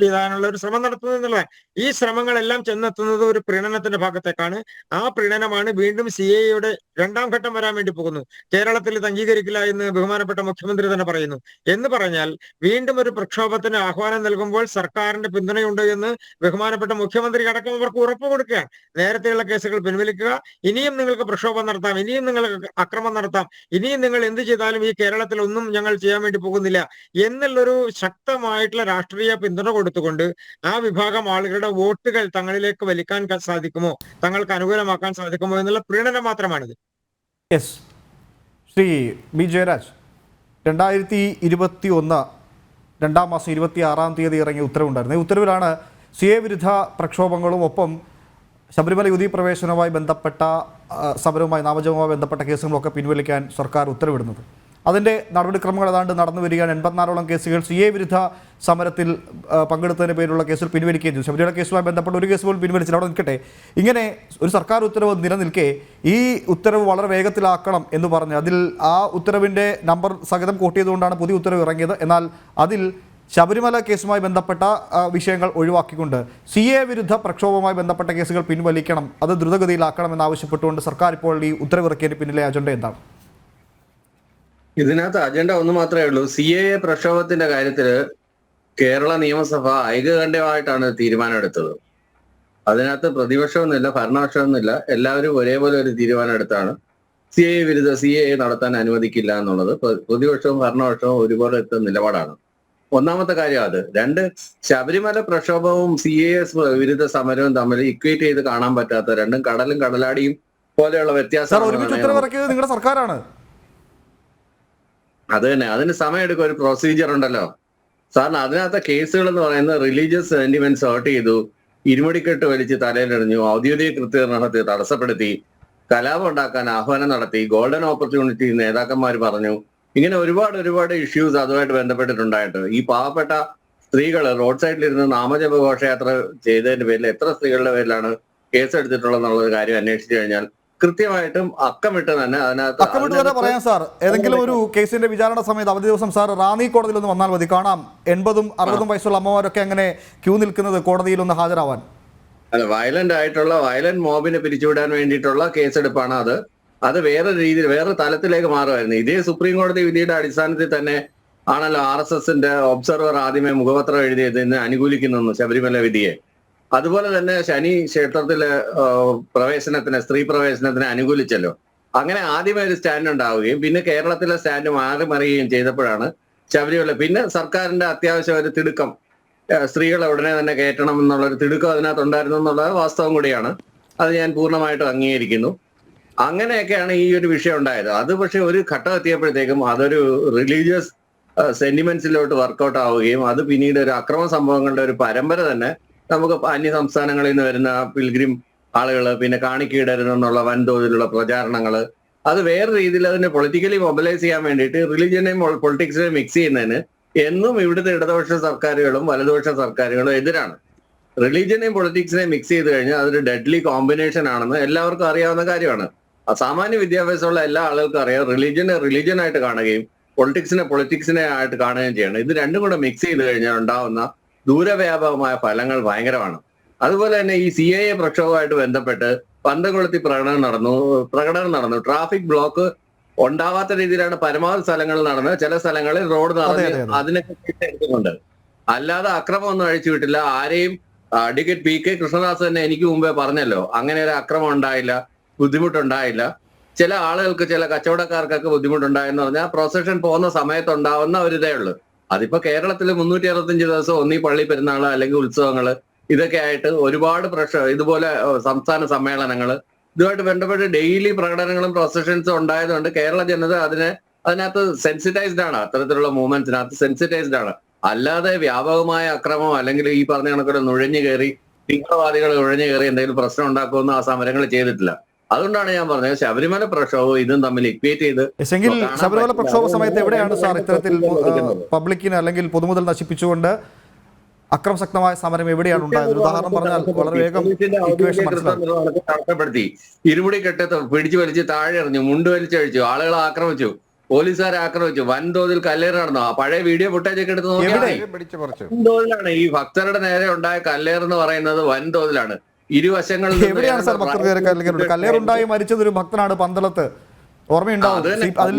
ചെയ്യാനുള്ള ഒരു ശ്രമം നടത്തുന്നത് എന്നുള്ളതാണ്. ഈ ശ്രമങ്ങളെല്ലാം ചെന്നെത്തുന്നത് ഒരു പ്രീണനത്തിന്റെ ഭാഗത്തേക്കാണ്. ആ പ്രീണനമാണ് വീണ്ടും CAA-യുടെ രണ്ടാം ഘട്ടം വരാൻ വേണ്ടി പോകുന്നു. കേരളത്തിൽ ഇത് അംഗീകരിക്കില്ല എന്ന് ബഹുമാനപ്പെട്ട മുഖ്യമന്ത്രി തന്നെ പറയുന്നു. എന്ന് പറഞ്ഞാൽ വീണ്ടും ഒരു പ്രക്ഷോഭത്തിന് ആഹ്വാനം നൽകുമ്പോൾ സർക്കാരിന്റെ പിന്തുണയുണ്ട് എന്ന് ബഹുമാനപ്പെട്ട മുഖ്യമന്ത്രി അടക്കം അവർക്ക് ഉറപ്പ് കൊടുക്കുകയാണ്. നേരത്തെയുള്ള കേസുകൾ പിൻവലിക്കുക, ഇനിയും നിങ്ങൾക്ക് പ്രക്ഷോഭം നടത്താം, ഇനിയും നിങ്ങൾക്ക് അക്രമം നടത്താം, ഇനിയും നിങ്ങൾ എന്ത് ചെയ്താലും ഈ കേരളത്തിൽ ഒന്നും ഞങ്ങൾ ചെയ്യാൻ വേണ്ടി പോകുന്നില്ല എന്നുള്ളൊരു ശക്തമായിട്ടുള്ള രാഷ്ട്രീയ പിന്തുണ കൊടുത്തുകൊണ്ട് ആ വിഭാഗം ആളുകളുടെ വോട്ടുകൾ തങ്ങളിലേക്ക് വലിക്കാൻ സാധിക്കുമോ, തങ്ങൾക്ക് അനുകൂലമാക്കാൻ സാധിക്കുമോ എന്നുള്ള പ്രീണനം മാത്രമാണിത്. യെസ്, ശ്രീ ബി ജയരാജ്, 2021 2-ാം മാസം 26-ാം തീയതി ഇറങ്ങിയ ഉത്തരവുണ്ടായിരുന്നു. ഈ ഉത്തരവിലാണ് CA വിരുദ്ധ പ്രക്ഷോഭങ്ങളും ഒപ്പം ശബരിമല യുവതീ പ്രവേശനവുമായി ബന്ധപ്പെട്ട സമരവുമായി നാമജപവുമായി ബന്ധപ്പെട്ട കേസുകളൊക്കെ പിൻവലിക്കാൻ സർക്കാർ ഉത്തരവിടുന്നത്. അതിൻ്റെ നടപടിക്രമങ്ങൾ ഏതാണ്ട് നടന്നു വരികയാണ്. 84ഓളം കേസുകൾ CA വിരുദ്ധ സമരത്തിൽ പങ്കെടുത്തതിന് പേരിലുള്ള കേസിൽ പിൻവലിക്കുകയും ചെയ്തു. ശബരിമല കേസുമായി ബന്ധപ്പെട്ട ഒരു കേസ് പോലും പിൻവലിച്ചില്ല. അവിടെ നിൽക്കട്ടെ, ഇങ്ങനെ ഒരു സർക്കാർ ഉത്തരവ് നിലനിൽക്കെ ഈ ഉത്തരവ് വളരെ വേഗത്തിലാക്കണം എന്ന് പറഞ്ഞ് അതിൽ ആ ഉത്തരവിൻ്റെ നമ്പർ സഹിതം കോട്ട് ചെയ്തുകൊണ്ടാണ് പുതിയ ഉത്തരവ് ഇറങ്ങിയത്. എന്നാൽ അതിൽ ശബരിമല കേസുമായി ബന്ധപ്പെട്ട വിഷയങ്ങൾ ഒഴിവാക്കിക്കൊണ്ട് CA വിരുദ്ധ പ്രക്ഷോഭവുമായി ബന്ധപ്പെട്ട കേസുകൾ പിൻവലിക്കണം, അത് ദ്രുതഗതിയിലാക്കണം എന്നാവശ്യപ്പെട്ടുകൊണ്ട് സർക്കാർ ഇപ്പോൾ ഈ ഉത്തരവിറക്കിയതിന് പിന്നിലെ അജണ്ട എന്താണ്? ഇതിനകത്ത് അജണ്ട ഒന്ന് മാത്രമേ ഉള്ളൂ. CAA പ്രക്ഷോഭത്തിന്റെ കാര്യത്തില് കേരള നിയമസഭ ഐകകണ്ഠ്യമായിട്ടാണ് തീരുമാനമെടുത്തത്. അതിനകത്ത് പ്രതിപക്ഷമൊന്നുമില്ല, ഭരണപക്ഷമൊന്നുമില്ല, എല്ലാവരും ഒരേപോലെ ഒരു തീരുമാനം എടുത്താണ് CAA വിരുദ്ധ CAA നടത്താൻ അനുവദിക്കില്ല എന്നുള്ളത്. പ്രതിപക്ഷവും ഭരണപക്ഷവും ഒരുപോലെ എത്തുന്ന നിലപാടാണ്. ഒന്നാമത്തെ കാര്യം അത്. രണ്ട്, ശബരിമല പ്രക്ഷോഭവും CAA വിരുദ്ധ സമരവും തമ്മിൽ ഇക്വേറ്റ് ചെയ്ത് കാണാൻ പറ്റാത്ത, രണ്ടും കടലും കടലാടിയും പോലെയുള്ള വ്യത്യാസം. നിങ്ങളുടെ സർക്കാരാണ്. അത് തന്നെ, അതിന് സമയമെടുക്കും. ഒരു പ്രൊസീജിയർ ഉണ്ടല്ലോ സാറിന്. അതിനകത്തെ കേസുകൾ എന്ന് പറയുന്നത് റിലീജിയസ് സെന്റിമെന്റ്സ് ഹേർട്ട് ചെയ്തു, ഇരുമുടിക്കെട്ട് വലിച്ച് തലയിലെറിഞ്ഞു, ഔദ്യോഗിക കൃത്യനിർവഹണത്തെ തടസ്സപ്പെടുത്തി, കലാപം ഉണ്ടാക്കാൻ ആഹ്വാനം നടത്തി, ഗോൾഡൻ ഓപ്പർച്യൂണിറ്റി നേതാക്കന്മാർ പറഞ്ഞു. ഇങ്ങനെ ഒരുപാട് ഇഷ്യൂസ് അതുമായിട്ട് ബന്ധപ്പെട്ടിട്ടുണ്ടായിട്ട് ഈ പാവപ്പെട്ട സ്ത്രീകൾ റോഡ് സൈഡിലിരുന്ന് നാമജപ ഘോഷയാത്ര ചെയ്തതിന്റെ പേരിൽ എത്ര സ്ത്രീകളുടെ പേരിലാണ് കേസെടുത്തിട്ടുള്ളതെന്നുള്ള കാര്യം അന്വേഷിച്ചു കഴിഞ്ഞാൽ കൃത്യമായിട്ടും അക്കമിട്ട് തന്നെ അതിനകത്ത് പറയാം സാർ. ഏതെങ്കിലും ഒരു കേസിന്റെ വിചാരണ സമയത്ത് അവധി ദിവസം സാർ റാന്നി കോടതിയിൽ ഒന്ന് വന്നാൽ മതി, കാണാം 80-60 വയസ്സുള്ള അമ്മമാരൊക്കെ അങ്ങനെ ക്യൂ നിൽക്കുന്നത് കോടതിയിൽ ഒന്ന് ഹാജരാവാൻ. അല്ല, വയലന്റ് മോബിനെ പിരിച്ചുവിടാൻ വേണ്ടിയിട്ടുള്ള കേസെടുപ്പാണ് അത്. അത് വേറെ രീതിയിൽ വേറെ തലത്തിലേക്ക് മാറുമായിരുന്നു. ഇതേ സുപ്രീം കോടതി വിധിയുടെ അടിസ്ഥാനത്തിൽ തന്നെ ആണല്ലോ RSSന്റെ ഒബ്സർവർ ആദ്യമേ മുഖപത്രം എഴുതിയതിന് അനുകൂലിക്കുന്നു ശബരിമല വിധിയെ. അതുപോലെ തന്നെ ശനി ക്ഷേത്രത്തിലെ സ്ത്രീ പ്രവേശനത്തിന് അനുകൂലിച്ചല്ലോ. അങ്ങനെ ആദ്യമേ ഒരു സ്റ്റാൻഡ് ഉണ്ടാവുകയും പിന്നെ കേരളത്തിലെ സ്റ്റാൻഡ് മാറി മറിയുകയും ചെയ്തപ്പോഴാണ് ശബരിമല. പിന്നെ സർക്കാരിന്റെ അത്യാവശ്യം ഒരു തിടുക്കം, സ്ത്രീകളെ ഉടനെ തന്നെ കയറ്റണം എന്നുള്ളൊരു തിടുക്കം അതിനകത്ത് ഉണ്ടായിരുന്നു എന്നുള്ളത് വാസ്തവം കൂടിയാണ്. അത് ഞാൻ പൂർണ്ണമായിട്ടും അംഗീകരിക്കുന്നു. അങ്ങനെയൊക്കെയാണ് ഈ ഒരു വിഷയം ഉണ്ടായത്. അത് പക്ഷെ ഒരു ഘട്ടം എത്തിയപ്പോഴത്തേക്കും അതൊരു റിലീജിയസ് സെന്റിമെന്റ്സിലോട്ട് വർക്കൗട്ട് ആവുകയും അത് പിന്നീട് ഒരു അക്രമ സംഭവങ്ങളുടെ ഒരു പരമ്പര തന്നെ നമുക്ക് അന്യ സംസ്ഥാനങ്ങളിൽ നിന്ന് വരുന്ന പിൽഗ്രിം ആളുകൾ, പിന്നെ കാണിക്കയിടരുതെന്നുള്ള വൻതോതിലുള്ള പ്രചാരണങ്ങള്, അത് വേറെ രീതിയിൽ അതിനെ പൊളിറ്റിക്കലി മൊബിലൈസ് ചെയ്യാൻ വേണ്ടിയിട്ട് റിലീജിയനെയും പൊളിറ്റിക്സിനെയും മിക്സ് ചെയ്യുന്നതിന് എന്നും ഇവിടുത്തെ ഇടതുപക്ഷ സർക്കാരുകളും വലതുപക്ഷ സർക്കാരുകളും എതിരാണ്. റിലീജിയനെയും പൊളിറ്റിക്സിനെയും മിക്സ് ചെയ്ത് കഴിഞ്ഞാൽ അതൊരു ഡെഡ്ലി കോമ്പിനേഷൻ ആണെന്ന് എല്ലാവർക്കും അറിയാവുന്ന കാര്യമാണ്. സാമാന്യ വിദ്യാഭ്യാസമുള്ള എല്ലാ ആളുകൾക്കും അറിയാം റിലീജിയനെ റിലീജിയനായിട്ട് കാണുകയും പൊളിറ്റിക്സിനെ ആയിട്ട് കാണുകയും ചെയ്യണം. ഇത് രണ്ടും കൂടെ മിക്സ് ചെയ്ത് കഴിഞ്ഞാൽ ഉണ്ടാവുന്ന ദൂരവ്യാപകമായ ഫലങ്ങൾ ഭയങ്കരമാണ്. അതുപോലെ തന്നെ ഈ CAA പ്രക്ഷോഭമായിട്ട് ബന്ധപ്പെട്ട് പന്തംകൊളുത്തി പ്രകടനം നടന്നു. ട്രാഫിക് ബ്ലോക്ക് ഉണ്ടാവാത്ത രീതിയിലാണ് പരമാവധി സ്ഥലങ്ങളിൽ നടന്നത്. ചില സ്ഥലങ്ങളിൽ റോഡ് നടന്ന് അതിനൊക്കെ എടുക്കുന്നുണ്ട്. അല്ലാതെ അക്രമമൊന്നും അഴിച്ചുവിട്ടില്ല ആരെയും. അഡ്വക്കേറ്റ് PK കൃഷ്ണദാസ് തന്നെ എനിക്ക് മുമ്പേ പറഞ്ഞല്ലോ, അങ്ങനെ ഒരു അക്രമം ഉണ്ടായില്ല, ബുദ്ധിമുട്ടുണ്ടായില്ല. ചില ആളുകൾക്ക്, ചില കച്ചവടക്കാർക്കൊക്കെ ബുദ്ധിമുട്ടുണ്ടായെന്ന് പറഞ്ഞാൽ പ്രൊസഷൻ പോകുന്ന സമയത്ത് ഉണ്ടാവുന്ന ഒരു ഇതേ ഉള്ളൂ. അതിപ്പോ കേരളത്തിൽ 365 ദിവസം ഒന്നീ പള്ളി പെരുന്നാള് അല്ലെങ്കിൽ ഉത്സവങ്ങള് ഇതൊക്കെ ആയിട്ട് ഒരുപാട് ഇതുപോലെ സംസ്ഥാന സമ്മേളനങ്ങള് ഇതുമായിട്ട് ബന്ധപ്പെട്ട് ഡെയിലി പ്രകടനങ്ങളും പ്രൊസഷൻസും ഉണ്ടായതുകൊണ്ട് കേരള ജനത അതിനകത്ത് സെൻസിറ്റൈസ്ഡ് ആണ്. അത്തരത്തിലുള്ള മൂവ്മെന്റ്സിനകത്ത് സെൻസിറ്റൈസ്ഡ് ആണ്. അല്ലാതെ വ്യാപകമായ അക്രമം അല്ലെങ്കിൽ ഈ പറഞ്ഞ കണക്കൊരു നുഴഞ്ഞു കയറി തീവ്രവാദികൾ നുഴഞ്ഞു കയറി എന്തെങ്കിലും പ്രശ്നം ഉണ്ടാക്കുമെന്ന് ആ സമരങ്ങൾ ചെയ്തിട്ടില്ല. അതുകൊണ്ടാണ് ഞാൻ പറഞ്ഞത് ശബരിമല പ്രക്ഷോഭവും ഇതും തമ്മിൽ ഇക്വേറ്റ് ചെയ്ത്. ശബരിമല പ്രക്ഷോഭ സമയത്ത് എവിടെയാണ് സാർ ഇത്തരത്തിൽ പബ്ലിക്കിന് അല്ലെങ്കിൽ പൊതുമുതൽ നശിപ്പിച്ചുകൊണ്ട് അക്രമശക്തമായ സമരം എവിടെയാണ് ഉണ്ടായത്? ഉദാഹരണം പറഞ്ഞാൽ വളരെ വേഗം തടസ്സപ്പെടുത്തി, ഇരുമുടി കെട്ട് പിടിച്ചു വലിച്ച് താഴെ എറിഞ്ഞു, മുണ്ട് വലിച്ചഴിച്ചു, ആളുകളെ ആക്രമിച്ചു, പോലീസുകാരെ ആക്രമിച്ചു, വൻതോതിൽ കല്ലേറ് നടന്നു. ആ പഴയ വീഡിയോ ഫുട്ടേജ് ഒക്കെ എടുത്ത് നോക്കിയാൽ വൻതോതിലാണ് ഈ ഭക്തരുടെ നേരെ ഉണ്ടായ കല്ലേറെന്ന് പറയുന്നത്. വൻതോതിലാണ്. ഇരുവശങ്ങളിൽ എവിടെയാണ് സാർ ഭക്തർ കല്ലേറുണ്ടായി മരിച്ചത്? ഒരു ഭക്തനാണ് പന്തളത്ത്, ഓർമ്മയുണ്ടാവും. അതിൽ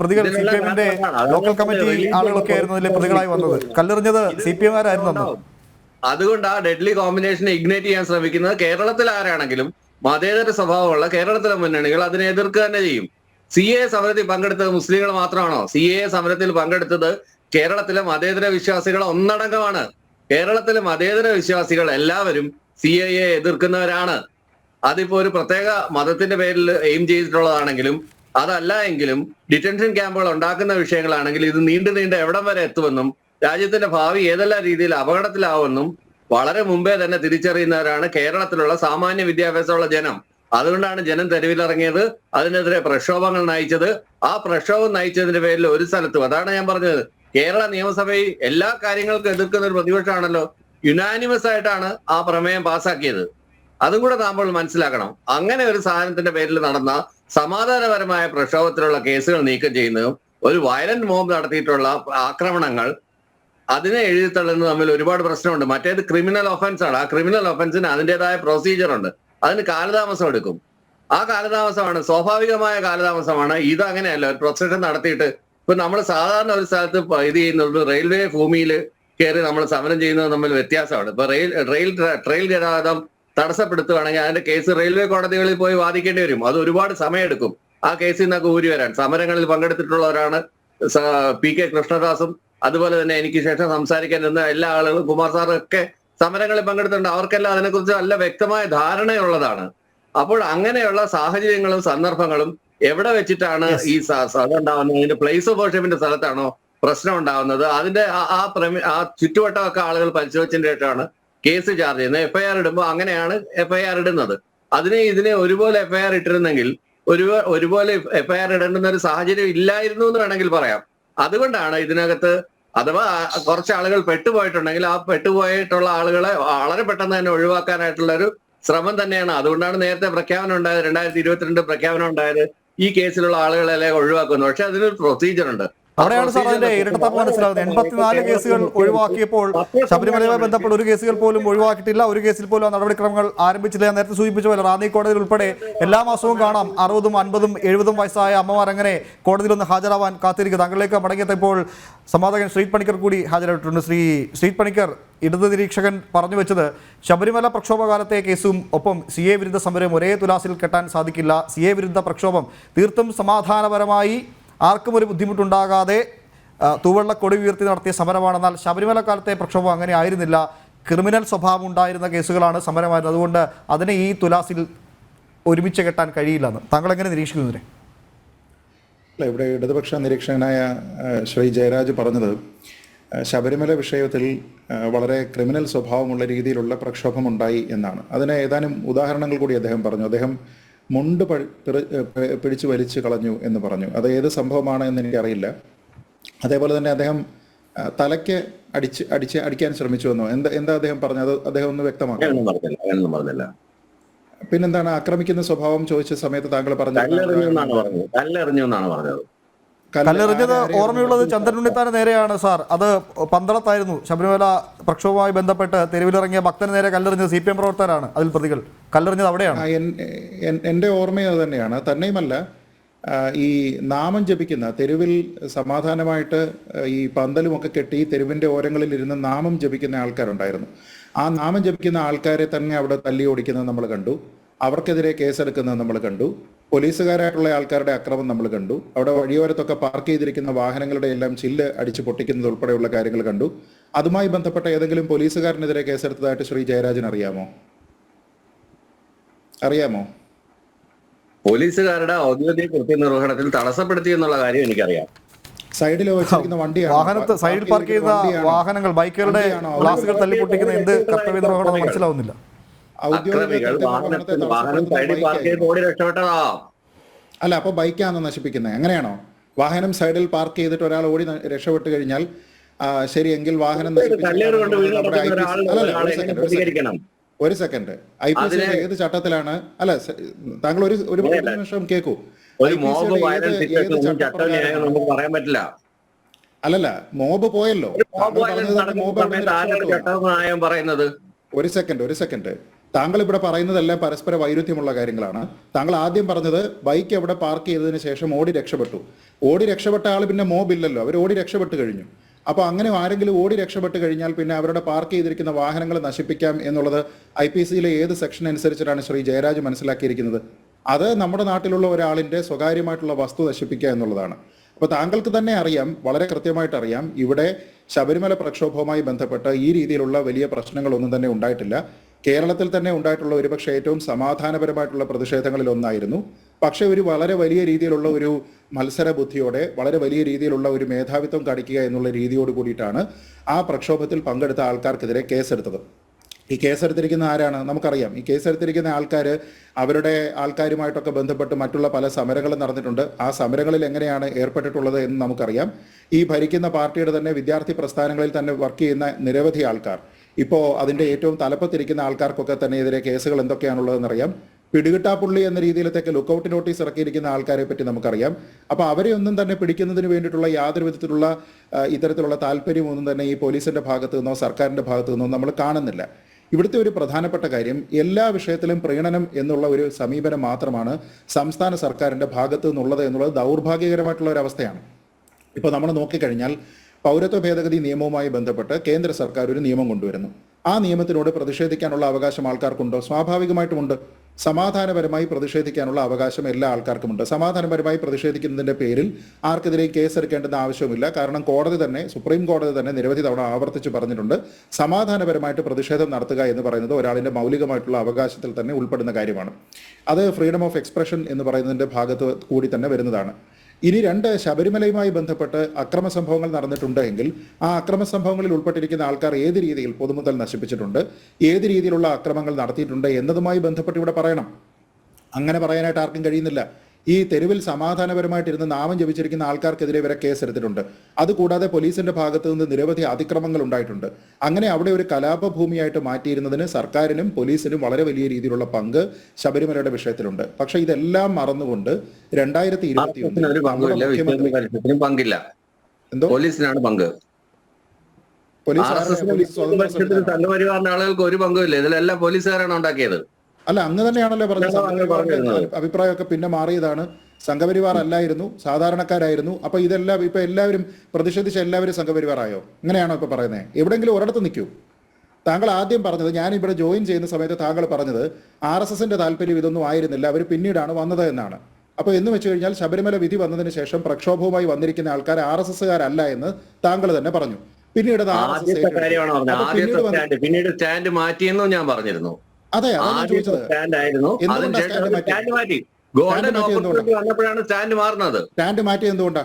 പ്രതികൾ CPM-ന്റെ ലോക്കൽ കമ്മിറ്റി ആളുകളൊക്കെ ആയിരുന്നു അതിലെ പ്രതികളായി വന്നത്. കല്ലെറിഞ്ഞത് CPM-കാരായിരുന്നു. അതുകൊണ്ട് ആ ഡെഡ്ലി കോമ്പിനേഷനെ ഇഗ്നേറ്റ് ചെയ്യാൻ ശ്രമിക്കുന്നത് കേരളത്തിൽ ആരാണെങ്കിലും മതേതര സ്വഭാവമുള്ള കേരളത്തിലെ മുന്നണികൾ അതിനെ എതിർക്കുക തന്നെ ചെയ്യും. CAA സമരത്തിൽ പങ്കെടുത്തത് മുസ്ലിങ്ങൾ മാത്രമാണോ? CAA സമരത്തിൽ പങ്കെടുത്തത് കേരളത്തിലെ മതേതര വിശ്വാസികൾ ഒന്നടങ്കമാണ്. കേരളത്തിലെ മതേതര വിശ്വാസികൾ എല്ലാവരും CAA എതിർക്കുന്നവരാണ്. അതിപ്പോ ഒരു പ്രത്യേക മതത്തിന്റെ പേരിൽ എയിം ചെയ്തിട്ടുള്ളതാണെങ്കിലും അതല്ല എങ്കിലും ഡിറ്റൻഷൻ ക്യാമ്പുകൾ ഉണ്ടാക്കുന്ന വിഷയങ്ങളാണെങ്കിൽ ഇത് നീണ്ടു എവിടം വരെ എത്തുമെന്നും രാജ്യത്തിന്റെ ഭാവി ഏതെല്ലാം രീതിയിൽ അപകടത്തിലാവുമെന്നും വളരെ മുമ്പേ തന്നെ തിരിച്ചറിയുന്നവരാണ് കേരളത്തിലുള്ള സാമാന്യ വിദ്യാഭ്യാസമുള്ള ജനം. അതുകൊണ്ടാണ് ജനം തെരുവിലിറങ്ങിയത്, അതിനെതിരെ പ്രക്ഷോഭങ്ങൾ നയിച്ചത്. ആ പ്രക്ഷോഭം നയിച്ചതിന്റെ പേരിൽ ഒരു സ്ഥലത്തും, അതാണ് ഞാൻ പറഞ്ഞത്, കേരള നിയമസഭയിൽ എല്ലാ കാര്യങ്ങൾക്കും എതിർക്കുന്ന ഒരു പ്രതിപക്ഷമാണല്ലോ, യുനാനിമസ് ആയിട്ടാണ് ആ പ്രമേയം പാസ്സാക്കിയത്. അതും കൂടെ നമ്മൾ മനസ്സിലാക്കണം. അങ്ങനെ ഒരു സാധനത്തിന്റെ പേരിൽ നടന്ന സമാധാനപരമായ പ്രക്ഷോഭത്തിലുള്ള കേസുകൾ നീക്കം ചെയ്യുന്നതും ഒരു വയലന്റ് മോബ് നടത്തിയിട്ടുള്ള ആക്രമണങ്ങൾ അതിനെ എഴുതിത്തള്ളുന്നത് തമ്മിൽ ഒരുപാട് പ്രശ്നമുണ്ട്. മറ്റേത് ക്രിമിനൽ ഒഫൻസ് ആണ്. ആ ക്രിമിനൽ ഒഫൻസിന് അതിൻ്റെതായ പ്രൊസീജിയർ ഉണ്ട്. അതിന് കാലതാമസം എടുക്കും. ആ കാലതാമസമാണ് സ്വാഭാവികമായ കാലതാമസമാണ്. ഇത് അങ്ങനെയല്ല. ഒരു പ്രൊസഷൻ നടത്തിയിട്ട് ഇപ്പൊ നമ്മൾ സാധാരണ ഒരു സ്ഥലത്ത് ഇത് ചെയ്യുന്നത് റെയിൽവേ ഭൂമിയിൽ കയറി നമ്മൾ സമരം ചെയ്യുന്നത് തമ്മിൽ വ്യത്യാസമാണ്. ഇപ്പൊ ട്രെയിൽ ഗതാഗതം തടസ്സപ്പെടുത്തുകയാണെങ്കിൽ അതിന്റെ കേസ് റെയിൽവേ കോടതികളിൽ പോയി വാദിക്കേണ്ടി വരും. അത് ഒരുപാട് സമയമെടുക്കും ആ കേസിൽ നിന്നൊക്കെ ഊരി വരാൻ. സമരങ്ങളിൽ പങ്കെടുത്തിട്ടുള്ളവരാണ് PK കൃഷ്ണദാസും അതുപോലെ തന്നെ എനിക്ക് ശേഷം സംസാരിക്കാൻ ഇരുന്ന എല്ലാ ആളുകളും, കുമാർ സാറൊക്കെ സമരങ്ങളിൽ പങ്കെടുത്തിട്ടുണ്ട്. അവർക്കെല്ലാം അതിനെക്കുറിച്ച് നല്ല വ്യക്തമായ ധാരണയുള്ളതാണ്. അപ്പോൾ അങ്ങനെയുള്ള സാഹചര്യങ്ങളും സന്ദർഭങ്ങളും എവിടെ വെച്ചിട്ടാണ് ഈ ഉണ്ടാവുന്നത്, ഇതിന്റെ പ്ലേസ് ഓഫ് വർഷിപ്പിന്റെ സ്ഥലത്താണോ പ്രശ്നം ഉണ്ടാവുന്നത്, അതിന്റെ ആ ചുറ്റുവട്ടമൊക്കെ ആളുകൾ പരിശോധിച്ചതിന് ശേഷമാണ് കേസ് ചാർജ് ചെയ്യുന്നത്. FIR ഇടുമ്പോൾ അങ്ങനെയാണ് FIR ഇടുന്നത്. ഇതിനെ ഒരുപോലെ FIR ഇട്ടിരുന്നെങ്കിൽ ഒരുപോലെ FIR ഇടേണ്ടുന്ന ഒരു സാഹചര്യം ഇല്ലായിരുന്നു എന്ന് വേണമെങ്കിൽ പറയാം. അതുകൊണ്ടാണ് ഇതിനകത്ത് അഥവാ കുറച്ച് ആളുകൾ പെട്ടുപോയിട്ടുണ്ടെങ്കിൽ ആ പെട്ടുപോയിട്ടുള്ള ആളുകളെ വളരെ പെട്ടെന്ന് തന്നെ ഒഴിവാക്കാനായിട്ടുള്ള ഒരു ശ്രമം തന്നെയാണ്. അതുകൊണ്ടാണ് നേരത്തെ പ്രഖ്യാപനം ഉണ്ടായത്, 2022 പ്രഖ്യാപനം ഉണ്ടായത്, ഈ കേസിലുള്ള ആളുകളെല്ലാം ഒഴിവാക്കുന്നു. പക്ഷെ അതിനൊരു പ്രൊസീജിയർ ഉണ്ട്. അവിടെയാണ് സാർ അതിന്റെ ഇരട്ടത്താപ്പ് മനസ്സിലാകുന്നത്. 84 കേസുകൾ ഒഴിവാക്കിയപ്പോൾ ശബരിമലയുമായി ബന്ധപ്പെട്ട ഒരു കേസുകൾ പോലും ഒഴിവാക്കിയിട്ടില്ല. ഒരു കേസിൽ പോലും നടപടിക്രമങ്ങൾ ആരംഭിച്ചില്ല. നേരത്തെ സൂചിപ്പിച്ച പോലെ റാന്നി കോടതിയിൽ ഉൾപ്പെടെ എല്ലാ മാസവും കാണാം 60, 50, 70 വയസ്സായ അമ്മമാർ അങ്ങനെ കോടതിയിലൊന്ന് ഹാജരാവാൻ കാത്തിരിക്കും. താങ്കളിലേക്ക് മടങ്ങിയെത്തിയപ്പോൾ സമാധാകൻ ശ്രീ പണിക്കർ കൂടി ഹാജരായിട്ടുണ്ട്. ശ്രീ പണിക്കർ, ഇടത് നിരീക്ഷകൻ പറഞ്ഞു വെച്ചത് ശബരിമല പ്രക്ഷോഭകാലത്തെ കേസും ഒപ്പം CA വിരുദ്ധ സമരം ഒരേ തുലാസിൽ കെട്ടാൻ സാധിക്കില്ല. CA വിരുദ്ധ പ്രക്ഷോഭം തീർത്തും സമാധാനപരമായി ആർക്കും ഒരു ബുദ്ധിമുട്ടുണ്ടാകാതെ തൂവെള്ള കൊടി ഉയർത്തി നടത്തിയ സമരമാണെന്നാൽ ശബരിമല കാലത്തെ പ്രക്ഷോഭം അങ്ങനെ ആയിരുന്നില്ല. ക്രിമിനൽ സ്വഭാവം ഉണ്ടായിരുന്ന കേസുകളാണ് സമരമായിരുന്നത്. അതുകൊണ്ട് അതിനെ ഈ തുലാസിൽ ഒരുമിച്ച് കെട്ടാൻ കഴിയില്ലെന്ന് താങ്കൾ എങ്ങനെ നിരീക്ഷിക്കുന്നതിനെ? അല്ല, ഇവിടെ ഇടതുപക്ഷ നിരീക്ഷകനായ ശ്രീ ജയരാജ് പറഞ്ഞത് ശബരിമല വിഷയത്തിൽ വളരെ ക്രിമിനൽ സ്വഭാവമുള്ള രീതിയിലുള്ള പ്രക്ഷോഭമുണ്ടായി എന്നാണ്. അതിന് ഏതാനും ഉദാഹരണങ്ങൾ കൂടി അദ്ദേഹം പറഞ്ഞു. അദ്ദേഹം മുണ്ട് പിടിച്ചു വലിച്ചു കളഞ്ഞു എന്ന് പറഞ്ഞു. അത് ഏത് സംഭവമാണ് എന്ന് എനിക്കറിയില്ല. അതേപോലെ തന്നെ അദ്ദേഹം തലയ്ക്ക് അടിക്കാൻ ശ്രമിച്ചു എന്നോ എന്താ അദ്ദേഹം പറഞ്ഞത്? അദ്ദേഹം ഒന്ന് വ്യക്തമാക്കണം. പിന്നെന്താണ് ആക്രമിക്കുന്ന സ്വഭാവം ചോദിച്ച സമയത്ത് താങ്കൾ കല്ലെറിഞ്ഞത് ഓർമ്മയുള്ളത് ചന്ദ്രനുണ്ണിത്താന് നേരെയാണ് സാർ. അത് പന്തളത്തായിരുന്നു. ശബരിമല പ്രക്ഷോഭവുമായി ബന്ധപ്പെട്ട് തെരുവിലിറങ്ങിയ ഭക്തന് നേരെ കല്ലെറിഞ്ഞത് CPM പ്രവർത്തകരാണ് അതിൽ പ്രതികൾ. കല്ലെറിഞ്ഞത് അവിടെയാണ്. എൻ്റെ ഓർമ്മയും അത് തന്നെയാണ്. തന്നെയുമല്ല, ഈ നാമം ജപിക്കുന്ന തെരുവിൽ സമാധാനമായിട്ട് ഈ പന്തലുമൊക്കെ കെട്ടി തെരുവിൻ്റെ ഓരങ്ങളിൽ ഇരുന്ന് നാമം ജപിക്കുന്ന ആൾക്കാരുണ്ടായിരുന്നു. ആ നാമം ജപിക്കുന്ന ആൾക്കാരെ തന്നെ അവിടെ തല്ലി ഓടിക്കുന്നത് നമ്മൾ കണ്ടു. അവർക്കെതിരെ കേസെടുക്കുന്നത് നമ്മൾ കണ്ടു. പോലീസുകാരായിട്ടുള്ള ആൾക്കാരുടെ അക്രമം നമ്മൾ കണ്ടു. അവിടെ വഴിയോരത്തൊക്കെ പാർക്ക് ചെയ്തിരിക്കുന്ന വാഹനങ്ങളുടെ എല്ലാം ചില്ല് അടിച്ചു പൊട്ടിക്കുന്നത് ഉൾപ്പെടെയുള്ള കാര്യങ്ങൾ കണ്ടു. അതുമായി ബന്ധപ്പെട്ട ഏതെങ്കിലും പോലീസുകാരനെതിരെ കേസെടുത്തതായിട്ട് ശ്രീ ജയരാജൻ അറിയാമോ? പോലീസുകാരുടെ ഔദ്യോഗിക കൃത്യനിർവഹണത്തിൽ തടസ്സപ്പെടുത്തി എന്നുള്ള കാര്യം എനിക്കറിയാം. സൈഡിൽ വെച്ചിരിക്കുന്ന വാഹനത്ത് സൈഡിൽ പാർക്ക് ചെയ്ത വാഹനങ്ങൾ, ബൈക്കുകളുടെ ഗ്ലാസുകൾ തല്ലിപ്പൊട്ടിക്കുന്ന എന്ത് കർത്തവ്യ നിർവഹണം മനസ്സിലാവുന്നില്ല. അല്ല, അപ്പൊ ബൈക്കാണ് നശിപ്പിക്കുന്നത്? എങ്ങനെയാണോ? വാഹനം സൈഡിൽ പാർക്ക് ചെയ്തിട്ട് ഒരാൾ ഓടി രക്ഷപ്പെട്ട് കഴിഞ്ഞാൽ ശരിയെങ്കിൽ വാഹനം ഒരു സെക്കൻഡ്, IPC ഏത് ചട്ടത്തിലാണ്? അല്ല, താങ്കൾ ഒരു നിമിഷം കേൾക്കൂ. അല്ലല്ല, മോബ് പോയല്ലോ. ഒരു സെക്കൻഡ്. താങ്കൾ ഇവിടെ പറയുന്നതെല്ലാം പരസ്പര വൈരുദ്ധ്യമുള്ള കാര്യങ്ങളാണ്. താങ്കൾ ആദ്യം പറഞ്ഞത് ബൈക്ക് എവിടെ പാർക്ക് ചെയ്തതിന് ശേഷം ഓടി രക്ഷപ്പെട്ട ആൾ പിന്നെ മോബ് ഇല്ലല്ലോ, അവർ ഓടി രക്ഷപ്പെട്ട് കഴിഞ്ഞു. അപ്പോൾ അങ്ങനെ ആരെങ്കിലും ഓടി രക്ഷപ്പെട്ട് കഴിഞ്ഞാൽ പിന്നെ അവരുടെ പാർക്ക് ചെയ്തിരിക്കുന്ന വാഹനങ്ങൾ നശിപ്പിക്കാം എന്നുള്ളത് IPCയിലെ ഏത് സെക്ഷൻ അനുസരിച്ചിട്ടാണ് ശ്രീ ജയരാജ് മനസ്സിലാക്കിയിരിക്കുന്നത്? അത് നമ്മുടെ നാട്ടിലുള്ള ഒരാളിൻ്റെ സ്വകാര്യമായിട്ടുള്ള വസ്തു നശിപ്പിക്കുക എന്നുള്ളതാണ്. അപ്പോൾ താങ്കൾക്ക് തന്നെ അറിയാം, വളരെ കൃത്യമായിട്ട് അറിയാം, ഇവിടെ ശബരിമല പ്രക്ഷോഭവുമായി ബന്ധപ്പെട്ട് ഈ രീതിയിലുള്ള വലിയ പ്രശ്നങ്ങളൊന്നും തന്നെ ഉണ്ടായിട്ടില്ല. കേരളത്തിൽ തന്നെ ഉണ്ടായിട്ടുള്ള ഒരുപക്ഷെ ഏറ്റവും സമാധാനപരമായിട്ടുള്ള പ്രതിഷേധങ്ങളിൽ ഒന്നായിരുന്നു. പക്ഷേ ഒരു വളരെ വലിയ രീതിയിലുള്ള ഒരു മത്സര ബുദ്ധിയോടെ വളരെ വലിയ രീതിയിലുള്ള ഒരു മേധാവിത്വം കാണിക്കുക എന്നുള്ള രീതിയോട് കൂടിയിട്ടാണ് ആ പ്രക്ഷോഭത്തിൽ പങ്കെടുത്ത ആൾക്കാർക്കെതിരെ കേസെടുത്തത്. ഈ കേസെടുത്തിരിക്കുന്ന ആരാണ് നമുക്കറിയാം. ഈ കേസെടുത്തിരിക്കുന്ന ആൾക്കാർ അവരുടെ ആൾക്കാരുമായിട്ടൊക്കെ ബന്ധപ്പെട്ട് മറ്റുള്ള പല സമരങ്ങളും നടന്നിട്ടുണ്ട്. ആ സമരങ്ങളിൽ എങ്ങനെയാണ് ഏർപ്പെട്ടിട്ടുള്ളത് എന്ന് നമുക്കറിയാം. ഈ ഭരിക്കുന്ന പാർട്ടിയുടെ തന്നെ വിദ്യാർത്ഥി പ്രസ്ഥാനങ്ങളിൽ തന്നെ വർക്ക് ചെയ്യുന്ന നിരവധി ആൾക്കാർ, ഇപ്പോൾ അതിൻ്റെ ഏറ്റവും തലപ്പത്തിരിക്കുന്ന ആൾക്കാർക്കൊക്കെ തന്നെ എതിരെ കേസുകൾ എന്തൊക്കെയാണുള്ളതെന്നറിയാം. പിടികിട്ടാപ്പുള്ളി എന്ന രീതിയിലത്തേക്ക് ലുക്കൌട്ട് നോട്ടീസ് ഇറക്കിയിരിക്കുന്ന ആൾക്കാരെ പറ്റി നമുക്കറിയാം. അപ്പോൾ അവരെ ഒന്നും തന്നെ പിടിക്കുന്നതിന് വേണ്ടിയിട്ടുള്ള യാതൊരു വിധത്തിലുള്ള ഇത്തരത്തിലുള്ള താല്പര്യമൊന്നും തന്നെ ഈ പോലീസിൻ്റെ ഭാഗത്തു നിന്നോ സർക്കാരിൻ്റെ ഭാഗത്തു നിന്നോ നമ്മൾ കാണുന്നില്ല. ഇവിടുത്തെ ഒരു പ്രധാനപ്പെട്ട കാര്യം, എല്ലാ വിഷയത്തിലും പ്രീണനം എന്നുള്ള ഒരു സമീപനം മാത്രമാണ് സംസ്ഥാന സർക്കാരിൻ്റെ ഭാഗത്തു നിന്നുള്ളത് എന്നുള്ളത് ദൗർഭാഗ്യകരമായിട്ടുള്ള ഒരു അവസ്ഥയാണ്. ഇപ്പോൾ നമ്മൾ നോക്കിക്കഴിഞ്ഞാൽ പൗരത്വ ഭേദഗതി നിയമവുമായി ബന്ധപ്പെട്ട് കേന്ദ്ര സർക്കാർ ഒരു നിയമം കൊണ്ടുവരുന്നു. ആ നിയമത്തിനോട് പ്രതിഷേധിക്കാനുള്ള അവകാശം ആൾക്കാർക്കുണ്ടോ? സ്വാഭാവികമായിട്ടുമുണ്ട്. സമാധാനപരമായി പ്രതിഷേധിക്കാനുള്ള അവകാശം എല്ലാ ആൾക്കാർക്കുമുണ്ട്. സമാധാനപരമായി പ്രതിഷേധിക്കുന്നതിൻ്റെ പേരിൽ ആർക്കെതിരെയും കേസെടുക്കേണ്ടെന്ന ആവശ്യമില്ല. കാരണം കോടതി തന്നെ, സുപ്രീം കോടതി തന്നെ നിരവധി തവണ ആവർത്തിച്ച് പറഞ്ഞിട്ടുണ്ട്, സമാധാനപരമായിട്ട് പ്രതിഷേധം നടത്തുക എന്ന് പറയുന്നത് ഒരാളിൻ്റെ മൗലികമായിട്ടുള്ള അവകാശത്തിൽ തന്നെ ഉൾപ്പെടുന്ന കാര്യമാണ്. അത് ഫ്രീഡം ഓഫ് എക്സ്പ്രഷൻ എന്ന് പറയുന്നതിൻ്റെ ഭാഗത്ത് കൂടി തന്നെ വരുന്നതാണ്. ഇനി രണ്ട്, ശബരിമലയുമായി ബന്ധപ്പെട്ട് അക്രമ സംഭവങ്ങൾ നടന്നിട്ടുണ്ടെങ്കിൽ ആ അക്രമ സംഭവങ്ങളിൽ ഉൾപ്പെട്ടിരിക്കുന്ന ആൾക്കാർ ഏത് രീതിയിൽ പൊതുമുതൽ നശിപ്പിച്ചിട്ടുണ്ട്, ഏത് രീതിയിലുള്ള അക്രമങ്ങൾ നടത്തിയിട്ടുണ്ട് എന്നതുമായി ബന്ധപ്പെട്ട് ഇവിടെ പറയണം. അങ്ങനെ പറയാനായിട്ട് ആർക്കും കഴിയുന്നില്ല. ഈ തെരുവിൽ സമാധാനപരമായിട്ടിരുന്ന് നാമം ജപിച്ചിരിക്കുന്ന ആൾക്കാർക്കെതിരെ വരെ കേസെടുത്തിട്ടുണ്ട്. അതുകൂടാതെ പോലീസിന്റെ ഭാഗത്തു നിന്ന് നിരവധി അതിക്രമങ്ങൾ ഉണ്ടായിട്ടുണ്ട്. അങ്ങനെ അവിടെ ഒരു കലാപഭൂമിയായിട്ട് മാറ്റിയിരുന്നതിന് സർക്കാരിനും പോലീസിനും വളരെ വലിയ രീതിയിലുള്ള പങ്ക് ശബരിമലയുടെ വിഷയത്തിലുണ്ട്. പക്ഷേ ഇതെല്ലാം മറന്നുകൊണ്ട് 2021 പങ്കില്ല, എന്തോ പോലീസിനാണ് പങ്ക്. സംഘപരിവാറിന്റെ ആളുകൾക്ക് ഒരു പങ്കുമില്ല. ഇതിലെല്ലാം പോലീസുകാരാണ് ഉണ്ടാക്കിയത്. അല്ല, അങ്ങ് തന്നെയാണല്ലോ പറഞ്ഞത്. അഭിപ്രായമൊക്കെ പിന്നെ മാറിയതാണ്. സംഘപരിവാർ അല്ലായിരുന്നു, സാധാരണക്കാരായിരുന്നു. അപ്പൊ ഇതെല്ലാം ഇപ്പൊ എല്ലാവരും പ്രതിഷേധിച്ച എല്ലാവരും സംഘപരിവാറായോ? ഇങ്ങനെയാണോ ഇപ്പൊ പറയുന്നത്? എവിടെയെങ്കിലും ഒരിടത്ത് നിൽക്കൂ. താങ്കൾ ആദ്യം പറഞ്ഞത്, ഞാൻ ഇവിടെ ജോയിൻ ചെയ്യുന്ന സമയത്ത് താങ്കൾ പറഞ്ഞത് RSSന്റെ താല്പര്യം ഇതൊന്നും ആയിരുന്നില്ല, അവർ പിന്നീടാണ് വന്നത് എന്നാണ്. അപ്പോൾ എന്ന് വെച്ച് കഴിഞ്ഞാൽ ശബരിമല വിധി വന്നതിന് ശേഷം പ്രക്ഷോഭവുമായി വന്നിരിക്കുന്ന ആൾക്കാർ RSSകാരല്ല എന്ന് താങ്കൾ തന്നെ പറഞ്ഞു. പിന്നീട് പിന്നീട് സ്റ്റാൻഡ് മാറ്റിയെന്നും ഞാൻ പറഞ്ഞിരുന്നു. അതെ, അതാണ് ചോദിച്ചത്. വന്നപ്പോഴാണ് സ്റ്റാൻഡ് മാറുന്നത്. സ്റ്റാൻഡ് മാറ്റി എന്തുകൊണ്ടാ?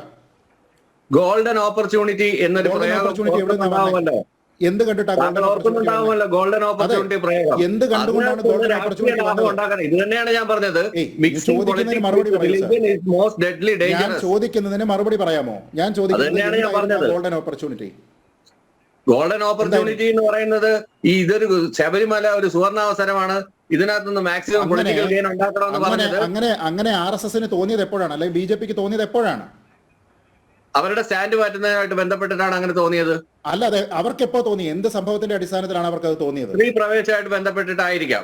ഗോൾഡൻ ഓപ്പർച്യൂണിറ്റി എന്നൊരു പ്രയോഗമല്ലോ. എന്ത് കണ്ടിട്ടാകുമല്ലോ ഗോൾഡൻ ഓപ്പർച്യൂണിറ്റി പ്രയോഗം. എന്ത് കണ്ടുകൊണ്ടാണ് ഗോൾഡൻ ഓപ്പർച്യൂണിറ്റി ഉണ്ടാക്കുന്നത്? ഇത് തന്നെയാണ് ഞാൻ പറഞ്ഞത്. ചോദിക്കുന്നതിന് മറുപടി പറയാമോ? ഞാൻ ചോദിക്കുന്നത് ഗോൾഡൻ ഓപ്പർച്യൂണിറ്റി. ഗോൾഡൻ ഓപ്പർച്യൂണിറ്റി എന്ന് പറയുന്നത് ഇതൊരു ശബരിമല ഒരു സുവർണാവസരമാണ്, ഇതിനകത്തുനിന്ന് മാക്സിമം പൊളിറ്റിക്കൽ ഗെയിൻ ഉണ്ടാക്കണമെന്ന് പറഞ്ഞത്. അങ്ങനെ RSSന് തോന്നിയത് എപ്പോഴാണ്? അല്ലെങ്കിൽ BJPക്ക് തോന്നിയത് എപ്പോഴാണ്? അവരുടെ സ്റ്റാൻഡ് മാറ്റുന്നതിനായിട്ട് ബന്ധപ്പെട്ടിട്ടാണ് അങ്ങനെ തോന്നിയത്. അല്ലാതെ അവർക്ക് എപ്പോ തോന്നി? എന്ത് സംഭവത്തിന്റെ അടിസ്ഥാനത്തിലാണ് അവർക്ക് അത് തോന്നിയത്? സ്ത്രീ പ്രവേശമായിട്ട് ബന്ധപ്പെട്ടിട്ടായിരിക്കാം.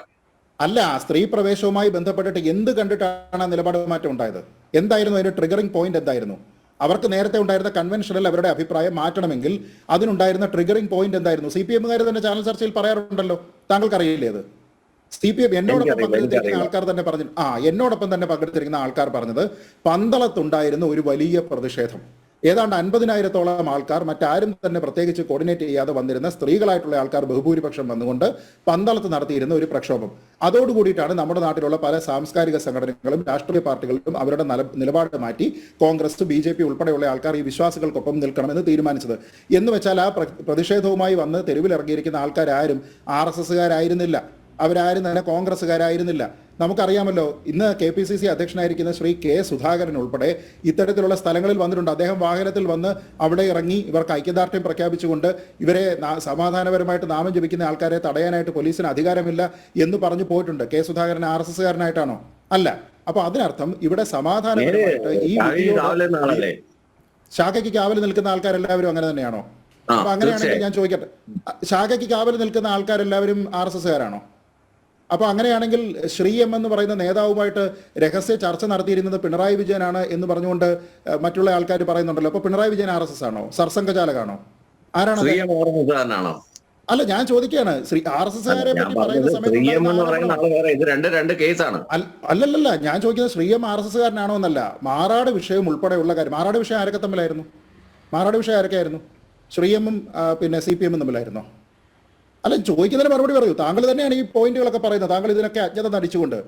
അല്ല, സ്ത്രീ പ്രവേശവുമായി ബന്ധപ്പെട്ടിട്ട് എന്ത് കണ്ടിട്ടാണ് നിലപാട് മാറ്റം ഉണ്ടായത്? എന്തായിരുന്നു അതിന്റെ ട്രിഗറിംഗ് പോയിന്റ്? എന്തായിരുന്നു? അവർക്ക് നേരത്തെ ഉണ്ടായിരുന്ന കൺവെൻഷനിൽ അവരുടെ അഭിപ്രായം മാറ്റണമെങ്കിൽ അതിനുണ്ടായിരുന്ന ട്രിഗറിംഗ് പോയിന്റ് എന്തായിരുന്നു? CPM-കാർ തന്നെ ചാനൽ ചർച്ചയിൽ പറയാറുണ്ടല്ലോ. താങ്കൾക്ക് അറിയില്ലേ അത്? CPM എന്നോടൊപ്പം പങ്കെടുത്തിരിക്കുന്ന ആൾക്കാർ തന്നെ പറഞ്ഞു. എന്നോടൊപ്പം തന്നെ പങ്കെടുത്തിരിക്കുന്ന ആൾക്കാർ പറഞ്ഞത് പന്തളത്തുണ്ടായിരുന്ന ഒരു വലിയ പ്രതിഷേധം, ഏതാണ്ട് 50,000-ഓളം ആൾക്കാർ, മറ്റാരും തന്നെ പ്രത്യേകിച്ച് കോർഡിനേറ്റ് ചെയ്യാതെ വന്നിരുന്ന സ്ത്രീകളായിട്ടുള്ള ആൾക്കാർ ബഹുഭൂരിപക്ഷം വന്നുകൊണ്ട് പന്തളത്ത് നടത്തിയിരുന്ന ഒരു പ്രക്ഷോഭം. അതോടുകൂടിയിട്ടാണ് നമ്മുടെ നാട്ടിലുള്ള പല സാംസ്കാരിക സംഘടനകളും രാഷ്ട്രീയ പാർട്ടികളും അവരുടെ നിലപാട് മാറ്റി കോൺഗ്രസ്, BJP ഉൾപ്പെടെയുള്ള ആൾക്കാർ ഈ വിശ്വാസികൾക്കൊപ്പം നിൽക്കണമെന്ന് തീരുമാനിച്ചത്. എന്ന് വെച്ചാൽ ആ പ്രതിഷേധവുമായി വന്ന് തെരുവിലിറങ്ങിയിരിക്കുന്ന ആൾക്കാരും RSSകാരായിരുന്നില്ല, അവരാരും തന്നെ കോൺഗ്രസ്സുകാരായിരുന്നില്ല. നമുക്കറിയാമല്ലോ, ഇന്ന് KPCC അധ്യക്ഷനായിരിക്കുന്ന ശ്രീ K. സുധാകരൻ ഉൾപ്പെടെ ഇത്തരത്തിലുള്ള സ്ഥലങ്ങളിൽ വന്നിട്ടുണ്ട്. അദ്ദേഹം വാഹനത്തിൽ വന്ന് അവിടെ ഇറങ്ങി ഇവർക്ക് ഐക്യദാർഢ്യം പ്രഖ്യാപിച്ചുകൊണ്ട് ഇവരെ സമാധാനപരമായിട്ട് നാമം ജപിക്കുന്ന ആൾക്കാരെ തടയാനായിട്ട് പോലീസിന് അധികാരമില്ല എന്ന് പറഞ്ഞു പോയിട്ടുണ്ട്. K. സുധാകരൻ RSSകാരനായിട്ടാണോ? അല്ല. അപ്പൊ അതിനർത്ഥം ഇവിടെ സമാധാനപരമായിട്ട് ഈ ശാഖയ്ക്ക് കാവൽ നിൽക്കുന്ന ആൾക്കാരെല്ലാവരും അങ്ങനെ തന്നെയാണോ? അപ്പൊ അങ്ങനെയാണെങ്കിൽ ഞാൻ ചോദിക്കട്ടെ, ശാഖയ്ക്ക് കാവൽ നിൽക്കുന്ന ആൾക്കാരെല്ലാവരും RSSകാരാണോ? അപ്പൊ അങ്ങനെയാണെങ്കിൽ ശ്രീ M എന്ന് പറയുന്ന നേതാവുമായിട്ട് രഹസ്യ ചർച്ച നടത്തിയിരുന്നത് പിണറായി വിജയനാണ് എന്ന് പറഞ്ഞുകൊണ്ട് മറ്റുള്ള ആൾക്കാർ പറയുന്നുണ്ടല്ലോ. അപ്പൊ പിണറായി വിജയൻ RSS ആണോ? സർസംഘചാലകാണോ? ആരാണ്? അല്ല, ഞാൻ ചോദിക്കുകയാണ്. RSSകാരെ പറ്റി പറയുന്ന സമയത്ത് അല്ലല്ല, ഞാൻ ചോദിക്കുന്നത് ശ്രീ M RSSകാരനാണോ എന്നല്ല, മാറാട് വിഷയം ഉൾപ്പെടെയുള്ള കാര്യം. മാറാട് വിഷയം ആരൊക്കെ തമ്മിലായിരുന്നു? മാറാട് വിഷയം ആരൊക്കെയായിരുന്നു? ശ്രീ M-ഉം പിന്നെ CPM-ഉം തമ്മിലായിരുന്നോ? അല്ല, ചോദിക്കുന്നതിന് മറുപടി പറയൂ. താങ്കൾ തന്നെയാണ് ഈ പോയിന്റുകളൊക്കെ പറയുന്നത്. താങ്കൾ ഇതിനൊക്കെ അജ്ഞത നടിച്ചുകൊണ്ട്.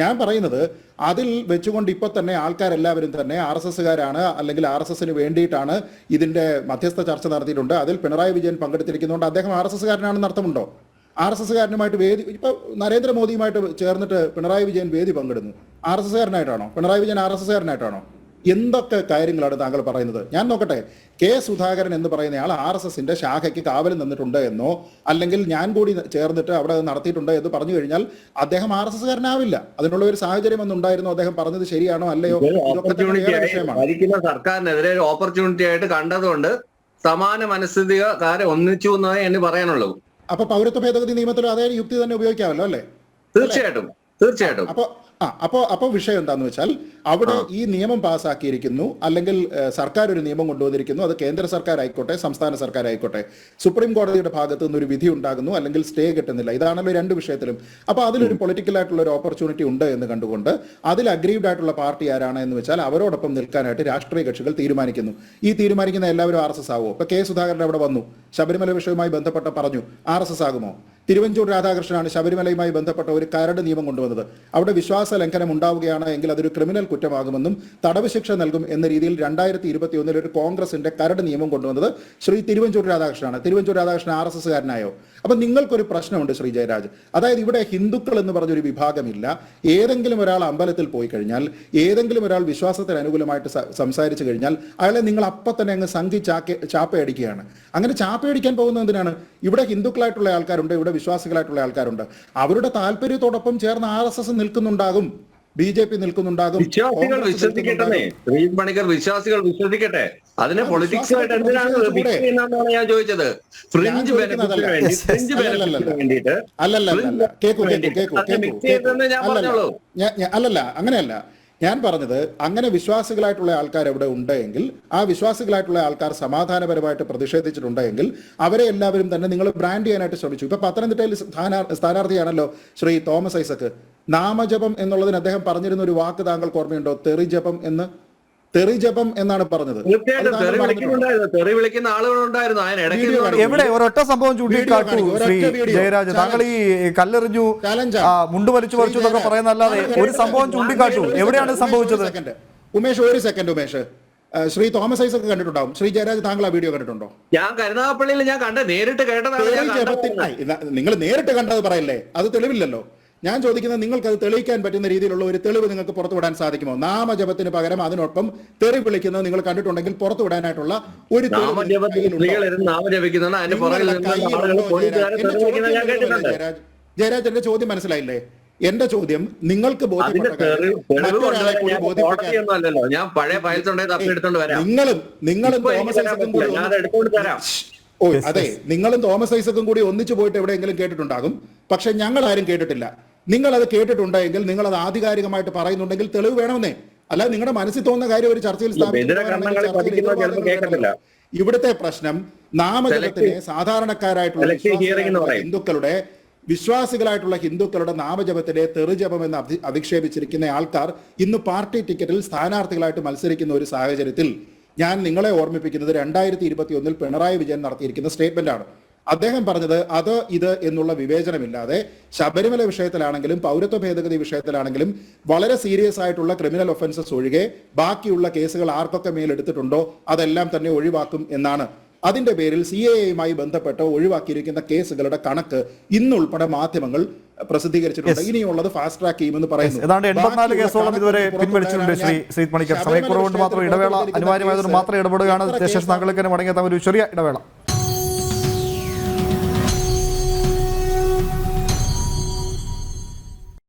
ഞാൻ പറയുന്നത് അതിൽ വെച്ചുകൊണ്ട് ഇപ്പോൾ തന്നെ ആൾക്കാരെല്ലാവരും തന്നെ RSSകാരാണ്, അല്ലെങ്കിൽ RSSന് വേണ്ടിയിട്ടാണ് ഇതിന്റെ മധ്യസ്ഥ ചർച്ച നടത്തിയിട്ടുണ്ട്. അതിൽ പിണറായി വിജയൻ പങ്കെടുത്തിരിക്കുന്നതുകൊണ്ട് അദ്ദേഹം RSSകാരനാണെന്ന് അർത്ഥമുണ്ടോ? RSSകാരനുമായിട്ട് വേദി, ഇപ്പൊ നരേന്ദ്രമോദിയുമായിട്ട് ചേർന്നിട്ട് പിണറായി വിജയൻ വേദി പങ്കിടുന്നു. RSSകാരനായിട്ടാണോ? പിണറായി വിജയൻ RSSകാരനായിട്ടാണോ? എന്തൊക്കെ കാര്യങ്ങളാണ് താങ്കൾ പറയുന്നത്? ഞാൻ നോക്കട്ടെ, കെ സുധാകരൻ എന്ന് പറയുന്നയാൾ RSSന്റെ ശാഖയ്ക്ക് കാവൽ നിന്നിട്ടുണ്ട് എന്നോ, അല്ലെങ്കിൽ ഞാൻ കൂടി ചേർന്നിട്ട് അവിടെ നടത്തിയിട്ടുണ്ട് എന്ന് പറഞ്ഞു കഴിഞ്ഞാൽ അദ്ദേഹം RSSകാരനാവില്ല. അതിനുള്ള ഒരു സാഹചര്യം ഒന്നുണ്ടായിരുന്നു. അദ്ദേഹം പറഞ്ഞത് ശരിയാണോ അല്ലയോ? ഇതൊക്കെ തന്നെ വേറെ വിഷയമാണ്. ഭരിക്കുന്ന സർക്കാരിനെതിരെ ഒരു ഓപ്പർച്യൂണിറ്റി ആയിട്ട് കണ്ടതുകൊണ്ട് സമാന മനസ്ഥിതികാരെ ഒന്നിച്ചു എന്നേ എന്ന് പറയാനുള്ളൂ. അപ്പൊ പൗരത്വ ഭേദഗതി നിയമത്തിലും അതേ യുക്തി തന്നെ ഉപയോഗിക്കാമല്ലോ അല്ലേ? തീർച്ചയായിട്ടും തീർച്ചയായിട്ടും. അപ്പോൾ വിഷയം എന്താണെന്ന് വെച്ചാൽ അവിടെ ഈ നിയമം പാസ്സാക്കിയിരിക്കുന്നു, അല്ലെങ്കിൽ സർക്കാർ ഒരു നിയമം കൊണ്ടുവന്നിരിക്കുന്നു. അത് കേന്ദ്ര സർക്കാർ ആയിക്കോട്ടെ സംസ്ഥാന സർക്കാർ ആയിക്കോട്ടെ, സുപ്രീം കോടതിയുടെ ഭാഗത്ത് നിന്ന് ഒരു വിധി ഉണ്ടാകുന്നു, അല്ലെങ്കിൽ സ്റ്റേ കിട്ടുന്നില്ല. ഇതാണല്ലോ രണ്ട് വിഷയത്തിലും. അപ്പോൾ അതിലൊരു പൊളിറ്റിക്കൽ ആയിട്ടുള്ള ഒരു ഓപ്പർച്യൂണിറ്റി ഉണ്ട് എന്ന് കണ്ടുകൊണ്ട് അതിൽ അഗ്രീവ്ഡ് ആയിട്ടുള്ള പാർട്ടി ആരാണ് എന്ന് വെച്ചാൽ അവരോടൊപ്പം നിൽക്കാനായിട്ട് രാഷ്ട്രീയ കക്ഷികൾ തീരുമാനിക്കുന്നു. ഈ തീരുമാനിക്കുന്ന എല്ലാവരും RSS ആവുമോ? ഇപ്പൊ കെ സുധാകരൻ അവിടെ വന്നു, ശബരിമല വിഷയവുമായി ബന്ധപ്പെട്ട പറഞ്ഞു, RSS ആകുമോ? തിരുവഞ്ചൂർ രാധാകൃഷ്ണനാണ് ശബരിമലയുമായി ബന്ധപ്പെട്ട ഒരു കരട് നിയമം കൊണ്ടുവന്നത്. അവിടെ വിശ്വാസ ലംഘനം ഉണ്ടാവുകയാണ് എങ്കിൽ അതൊരു ക്രിമിനൽ കുറ്റമാകുമെന്നും തടവ് ശിക്ഷ നൽകും എന്ന രീതിയിൽ 2021 ഒരു കോൺഗ്രസിന്റെ കരട് നിയമം കൊണ്ടുവന്നത് ശ്രീ തിരുവഞ്ചൂർ രാധാകൃഷ്ണനാണ്. തിരുവഞ്ചൂർ രാധാകൃഷ്ണൻ RSSകാരനായോ? അപ്പൊ നിങ്ങൾക്കൊരു പ്രശ്നമുണ്ട് ശ്രീ ജയരാജ്. അതായത് ഇവിടെ ഹിന്ദുക്കൾ എന്ന് പറഞ്ഞൊരു വിഭാഗമില്ല. ഏതെങ്കിലും ഒരാൾ അമ്പലത്തിൽ പോയി കഴിഞ്ഞാൽ, ഏതെങ്കിലും ഒരാൾ വിശ്വാസത്തിന് അനുകൂലമായിട്ട് സംസാരിച്ചു കഴിഞ്ഞാൽ അയാളെ നിങ്ങൾ അപ്പം തന്നെ അങ്ങ് സംഘി ചാപ്പയടിക്കുകയാണ്. അങ്ങനെ ചാപ്പയടിക്കാൻ പോകുന്നത് എന്തിനാണ്? ഇവിടെ ഹിന്ദുക്കളായിട്ടുള്ള ആൾക്കാരുണ്ട്, ഇവിടെ വിശ്വാസികളായിട്ടുള്ള ആൾക്കാരുണ്ട്. അവരുടെ താല്പര്യത്തോടൊപ്പം ചേർന്ന് RSS നിൽക്കുന്നുണ്ടാകും, BJP നിൽക്കുന്നുണ്ടാകും. വിശ്വാസികൾ വിശ്വസിക്കട്ടെ, പണിക്കർ വിശ്വാസികൾ വിശ്വസിക്കട്ടെ. അതിനെ പൊളിറ്റിക്സുമായിട്ട് എന്തിനാണ് എന്നാണ് ഞാൻ ചോദിച്ചത്. ഫ്രിഞ്ച് ബെനിഫിറ്റിന് വേണ്ടി, ഫ്രിഞ്ച് ബെനിഫിറ്റിന് വേണ്ടിയിട്ട് അല്ലല്ല, അങ്ങനെയല്ല ഞാൻ പറഞ്ഞത്. അങ്ങനെ വിശ്വാസികളായിട്ടുള്ള ആൾക്കാർ എവിടെ ഉണ്ടെങ്കിൽ ആ വിശ്വാസികളായിട്ടുള്ള ആൾക്കാർ സമാധാനപരമായിട്ട് പ്രതിഷേധിച്ചിട്ടുണ്ടെങ്കിൽ അവരെ എല്ലാവരും തന്നെ നിങ്ങൾ ബ്രാൻഡ് ചെയ്യാനായിട്ട് ശ്രമിച്ചു. ഇപ്പൊ പത്തനംതിട്ടയിൽ സ്ഥാനാർത്ഥിയാണല്ലോ ശ്രീ തോമസ് ഐസക്. നാമജപം എന്നുള്ളതിന് അദ്ദേഹം പറഞ്ഞിരുന്ന ഒരു വാക്ക് താങ്കൾക്ക് ഓർമ്മയുണ്ടോ? തെറിജപം എന്ന്. തെറിജപം എന്നാണ് പറഞ്ഞത്. തെറി വിളിക്കുന്ന ആളുകളുണ്ടായിരുന്നു. എവിടെ ഒരൊറ്റ സംഭവം ചൂണ്ടിക്കാട്ടു ശ്രീ ജയരാജ്. താങ്കൾ ഈ കല്ലെറിഞ്ഞു, മുണ്ട് വലിച്ചു പറിച്ചു എന്നൊക്കെ പറയുന്നല്ലാതെ ഒരു സംഭവം ചൂണ്ടിക്കാട്ടു. എവിടെയാണ് സംഭവിച്ചത്? ഉമേഷ്, ഒരു സെക്കൻഡ് ഉമേഷ്. ശ്രീ തോമസ് ഐസക് കണ്ടിട്ടുണ്ടാവും. ശ്രീ ജയരാജ്, താങ്കൾ ആ വീഡിയോ കണ്ടിട്ടുണ്ടോ? ഞാൻ കരുനാഗപ്പള്ളിയിൽ ഞാൻ നേരിട്ട് കേട്ടതാണ്. നിങ്ങൾ നേരിട്ട് കണ്ടത് പറയല്ലേ, അത് തെളിവില്ലല്ലോ. ഞാൻ ചോദിക്കുന്നത്, നിങ്ങൾക്ക് അത് തെളിയിക്കാൻ പറ്റുന്ന രീതിയിലുള്ള ഒരു തെളിവ് നിങ്ങൾക്ക് പുറത്തുവിടാൻ സാധിക്കുമോ? നാമജപത്തിന് പകരം അതിനൊപ്പം തെറി വിളിക്കുന്നത് നിങ്ങൾ കണ്ടിട്ടുണ്ടെങ്കിൽ പുറത്തുവിടാനായിട്ടുള്ള ഒരു ജയരാജ്, എന്റെ ചോദ്യം മനസ്സിലായില്ലേ? എന്റെ ചോദ്യം നിങ്ങൾക്ക് നിങ്ങളും തോമസ് ഐസക്കും കൂടി അതെ, നിങ്ങളും തോമസ് ഐസക്കും കൂടി ഒന്നിച്ചു പോയിട്ട് എവിടെയെങ്കിലും കേട്ടിട്ടുണ്ടാകും. പക്ഷെ ഞങ്ങൾ ആരും കേട്ടിട്ടില്ല. നിങ്ങൾ അത് കേട്ടിട്ടുണ്ടെങ്കിൽ നിങ്ങൾ അത് ആധികാരികമായിട്ട് പറയുന്നുണ്ടെങ്കിൽ തെളിവ് വേണമെന്നേ. അല്ലാതെ നിങ്ങളുടെ മനസ്സിൽ തോന്നുന്ന കാര്യം ഒരു ചർച്ചയിൽ ഇവിടുത്തെ പ്രശ്നം നാമജപത്തിനെ സാധാരണക്കാരായിട്ടുള്ള ഹിന്ദുക്കളുടെ, വിശ്വാസികളായിട്ടുള്ള ഹിന്ദുക്കളുടെ നാമജപത്തിനെ തെറിജപം എന്ന് അധിക്ഷേപിച്ചിരിക്കുന്ന ആൾക്കാർ ഇന്ന് പാർട്ടി ടിക്കറ്റിൽ സ്ഥാനാർത്ഥികളായിട്ട് മത്സരിക്കുന്ന ഒരു സാഹചര്യത്തിൽ ഞാൻ നിങ്ങളെ ഓർമ്മിപ്പിക്കുന്നത് 2021 പിണറായി വിജയൻ നടത്തിയിരിക്കുന്ന സ്റ്റേറ്റ്മെന്റ് ആണ്. അദ്ദേഹം പറഞ്ഞത് അത് ഇത് എന്നുള്ള വിവേചനമില്ലാതെ ശബരിമല വിഷയത്തിലാണെങ്കിലും പൗരത്വ ഭേദഗതി വിഷയത്തിലാണെങ്കിലും വളരെ സീരിയസ് ആയിട്ടുള്ള ക്രിമിനൽ ഒഫൻസസ് ഒഴികെ ബാക്കിയുള്ള കേസുകൾ ആർക്കൊക്കെ മേലെടുത്തിട്ടുണ്ടോ അതെല്ലാം തന്നെ ഒഴിവാക്കും എന്നാണ്. അതിന്റെ പേരിൽ CAA-യുമായി ബന്ധപ്പെട്ട് ഒഴിവാക്കിയിരിക്കുന്ന കേസുകളുടെ കണക്ക് ഇന്നുൾപ്പെടെ മാധ്യമങ്ങൾ പ്രസിദ്ധീകരിച്ചിട്ടുണ്ട്. ഇനിയുള്ളത് ഫാസ്റ്റ് ട്രാക്ക് ചെയ്യുമെന്ന് പറയുന്നു. ഏതാണ്ട് 84 കേസോളം ഇതുവരെ പിൻവലിച്ചിട്ടുണ്ട് ശ്രീ പണിക്കർ. സമയക്കുറവുകൊണ്ട് മാത്രം ഇടവേള അനിവാര്യമായതുകൊണ്ട് മാത്രം ഇടപെടുകയാണ്. ശേഷം താങ്കൾക്ക് തന്നെ മടങ്ങിയെത്താൻ ഒരു ചെറിയ ഇടവേള.